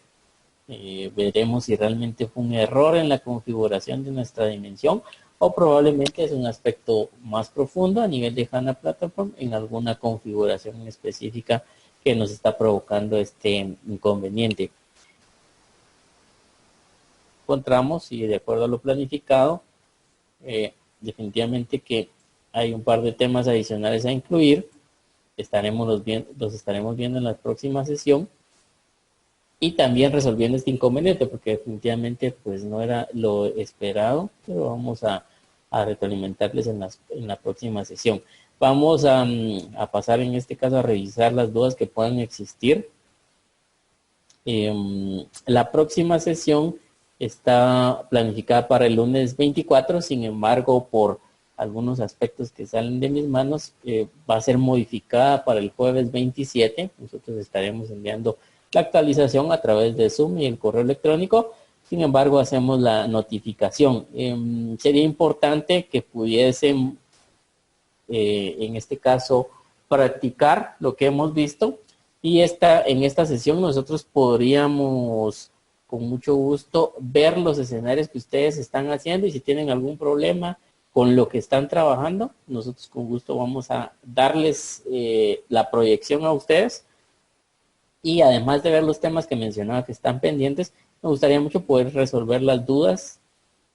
Veremos si realmente fue un error en la configuración de nuestra dimensión o probablemente es un aspecto más profundo a nivel de HANA Platform en alguna configuración específica que nos está provocando este inconveniente. Encontramos y de acuerdo a lo planificado, definitivamente que hay un par de temas adicionales a incluir. Los estaremos viendo en la próxima sesión y también resolviendo este inconveniente porque definitivamente pues no era lo esperado, pero vamos a retroalimentarles en la próxima sesión. Vamos a pasar en este caso a revisar las dudas que puedan existir. La próxima sesión está planificada para el lunes 24, sin embargo, por algunos aspectos que salen de mis manos, va a ser modificada para el jueves 27. Nosotros estaremos enviando la actualización a través de Zoom y el correo electrónico, Sin embargo, hacemos la notificación. Sería importante que pudiesen, en este caso, practicar lo que hemos visto y en esta sesión nosotros podríamos con mucho gusto ver los escenarios que ustedes están haciendo y si tienen algún problema con lo que están trabajando, nosotros con gusto vamos a darles la proyección a ustedes y además de ver los temas que mencionaba que están pendientes, me gustaría mucho poder resolver las dudas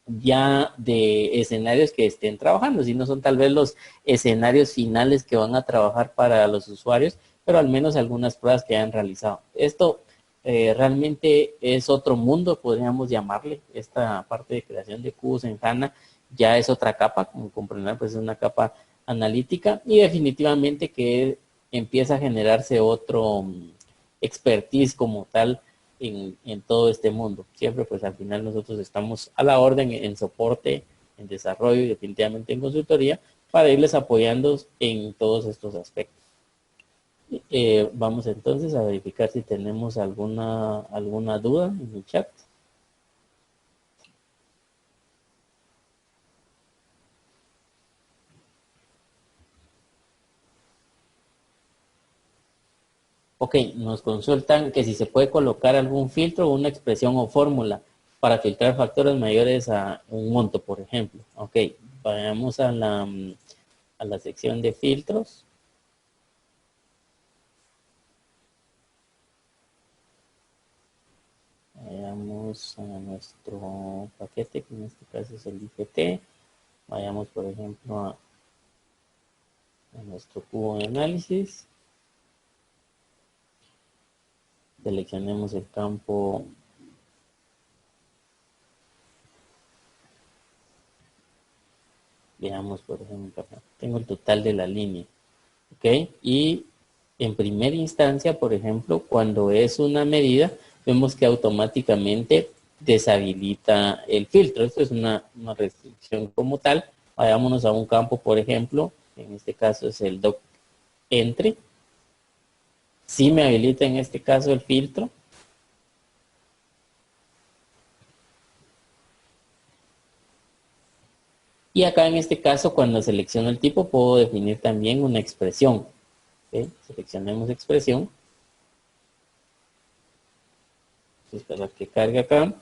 ya de escenarios que estén trabajando, si no son tal vez los escenarios finales que van a trabajar para los usuarios, pero al menos algunas pruebas que han realizado. Esto realmente es otro mundo, podríamos llamarle, esta parte de creación de cubos en HANA ya es otra capa, como comprender, pues es una capa analítica y definitivamente que empieza a generarse otro expertise como tal en todo este mundo. Siempre pues al final nosotros estamos a la orden en soporte, en desarrollo y definitivamente en consultoría para irles apoyando en todos estos aspectos. Vamos entonces a verificar si tenemos alguna duda en el chat. Ok, nos consultan que si se puede colocar algún filtro, una expresión o fórmula para filtrar factores mayores a un monto, por ejemplo. Ok, vayamos a la sección de filtros. Vayamos a nuestro paquete, que en este caso es el IGT. Vayamos, por ejemplo, a nuestro cubo de análisis. Seleccionemos el campo veamos, por ejemplo, acá. Tengo el total de la línea. ¿Ok? Y en primera instancia, por ejemplo, cuando es una medida, vemos que automáticamente deshabilita el filtro. Esto es una restricción como tal. Vayámonos a un campo, por ejemplo, en este caso es el doc entry. Sí me habilita en este caso el filtro. Y acá en este caso, cuando selecciono el tipo, puedo definir también una expresión. ¿Okay? Seleccionemos expresión. Esperar que cargue acá.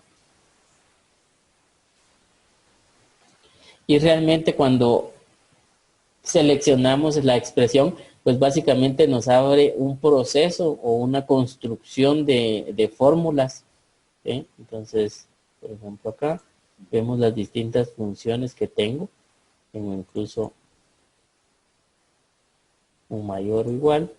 Y realmente cuando seleccionamos la expresión, pues básicamente nos abre un proceso o una construcción de fórmulas. ¿Sí? Entonces, por ejemplo, acá vemos las distintas funciones que tengo. Tengo incluso un mayor o igual.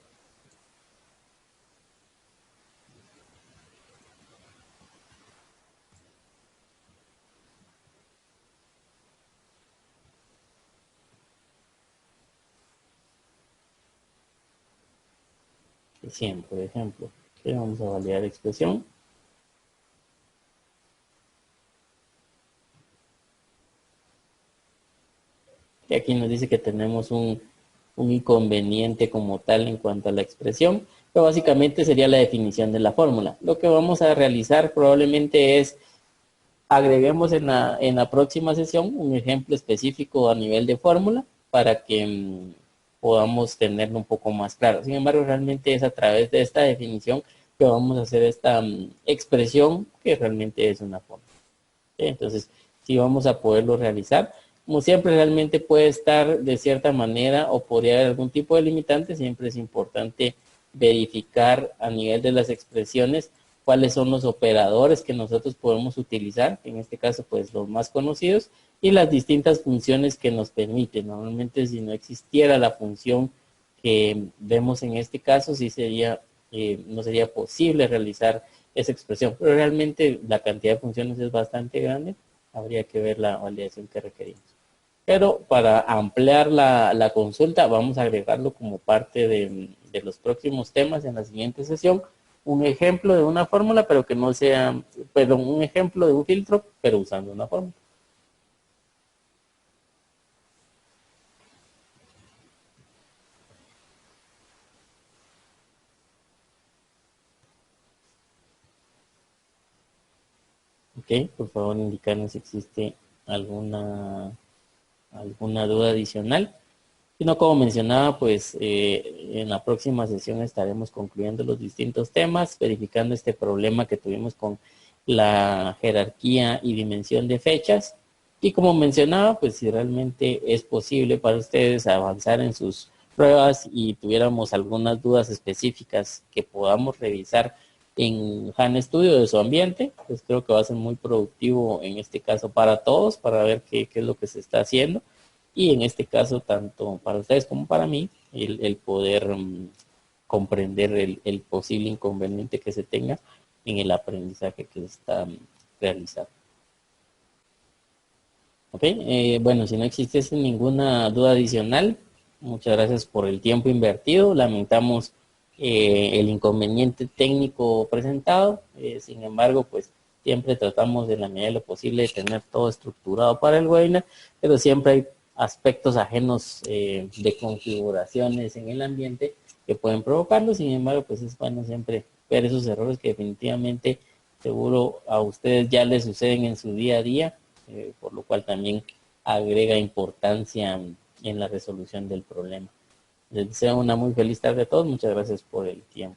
Y 100, por ejemplo. ¿Sí? Vamos a validar expresión. Y aquí nos dice que tenemos un inconveniente como tal en cuanto a la expresión, pero básicamente sería la definición de la fórmula. Lo que vamos a realizar probablemente es agreguemos en la próxima sesión un ejemplo específico a nivel de fórmula para que podamos tenerlo un poco más claro. Sin embargo, realmente es a través de esta definición que vamos a hacer esta expresión que realmente es una fórmula. ¿Sí? Entonces, sí vamos a poderlo realizar. Como siempre, realmente puede estar de cierta manera o podría haber algún tipo de limitante. Siempre es importante verificar a nivel de las expresiones cuáles son los operadores que nosotros podemos utilizar, en este caso, pues los más conocidos, y las distintas funciones que nos permiten. Normalmente, si no existiera la función que vemos en este caso, sí sería, no sería posible realizar esa expresión, pero realmente la cantidad de funciones es bastante grande, habría que ver la validación que requerimos. Pero para ampliar la consulta, vamos a agregarlo como parte de los próximos temas en la siguiente sesión, un ejemplo de una fórmula, pero que no sea, perdón, un ejemplo de un filtro, pero usando una fórmula. Ok, por favor indicarnos si existe alguna duda adicional. Si no, como mencionaba, pues en la próxima sesión estaremos concluyendo los distintos temas, verificando este problema que tuvimos con la jerarquía y dimensión de fechas. Y como mencionaba, pues si realmente es posible para ustedes avanzar en sus pruebas y tuviéramos algunas dudas específicas que podamos revisar en HANA Studio de su ambiente, pues creo que va a ser muy productivo en este caso para todos, para ver qué es lo que se está haciendo. Y en este caso, tanto para ustedes como para mí, el poder comprender el posible inconveniente que se tenga en el aprendizaje que se está realizando. Ok, bueno, si no existiese ninguna duda adicional, muchas gracias por el tiempo invertido. Lamentamos el inconveniente técnico presentado. Sin embargo, pues siempre tratamos de la medida de lo posible de tener todo estructurado para el webinar, pero siempre hay aspectos ajenos de configuraciones en el ambiente que pueden provocarlo. Sin embargo, pues es bueno siempre ver esos errores que definitivamente seguro a ustedes ya les suceden en su día a día, por lo cual también agrega importancia en la resolución del problema. Les deseo una muy feliz tarde a todos. Muchas gracias por el tiempo.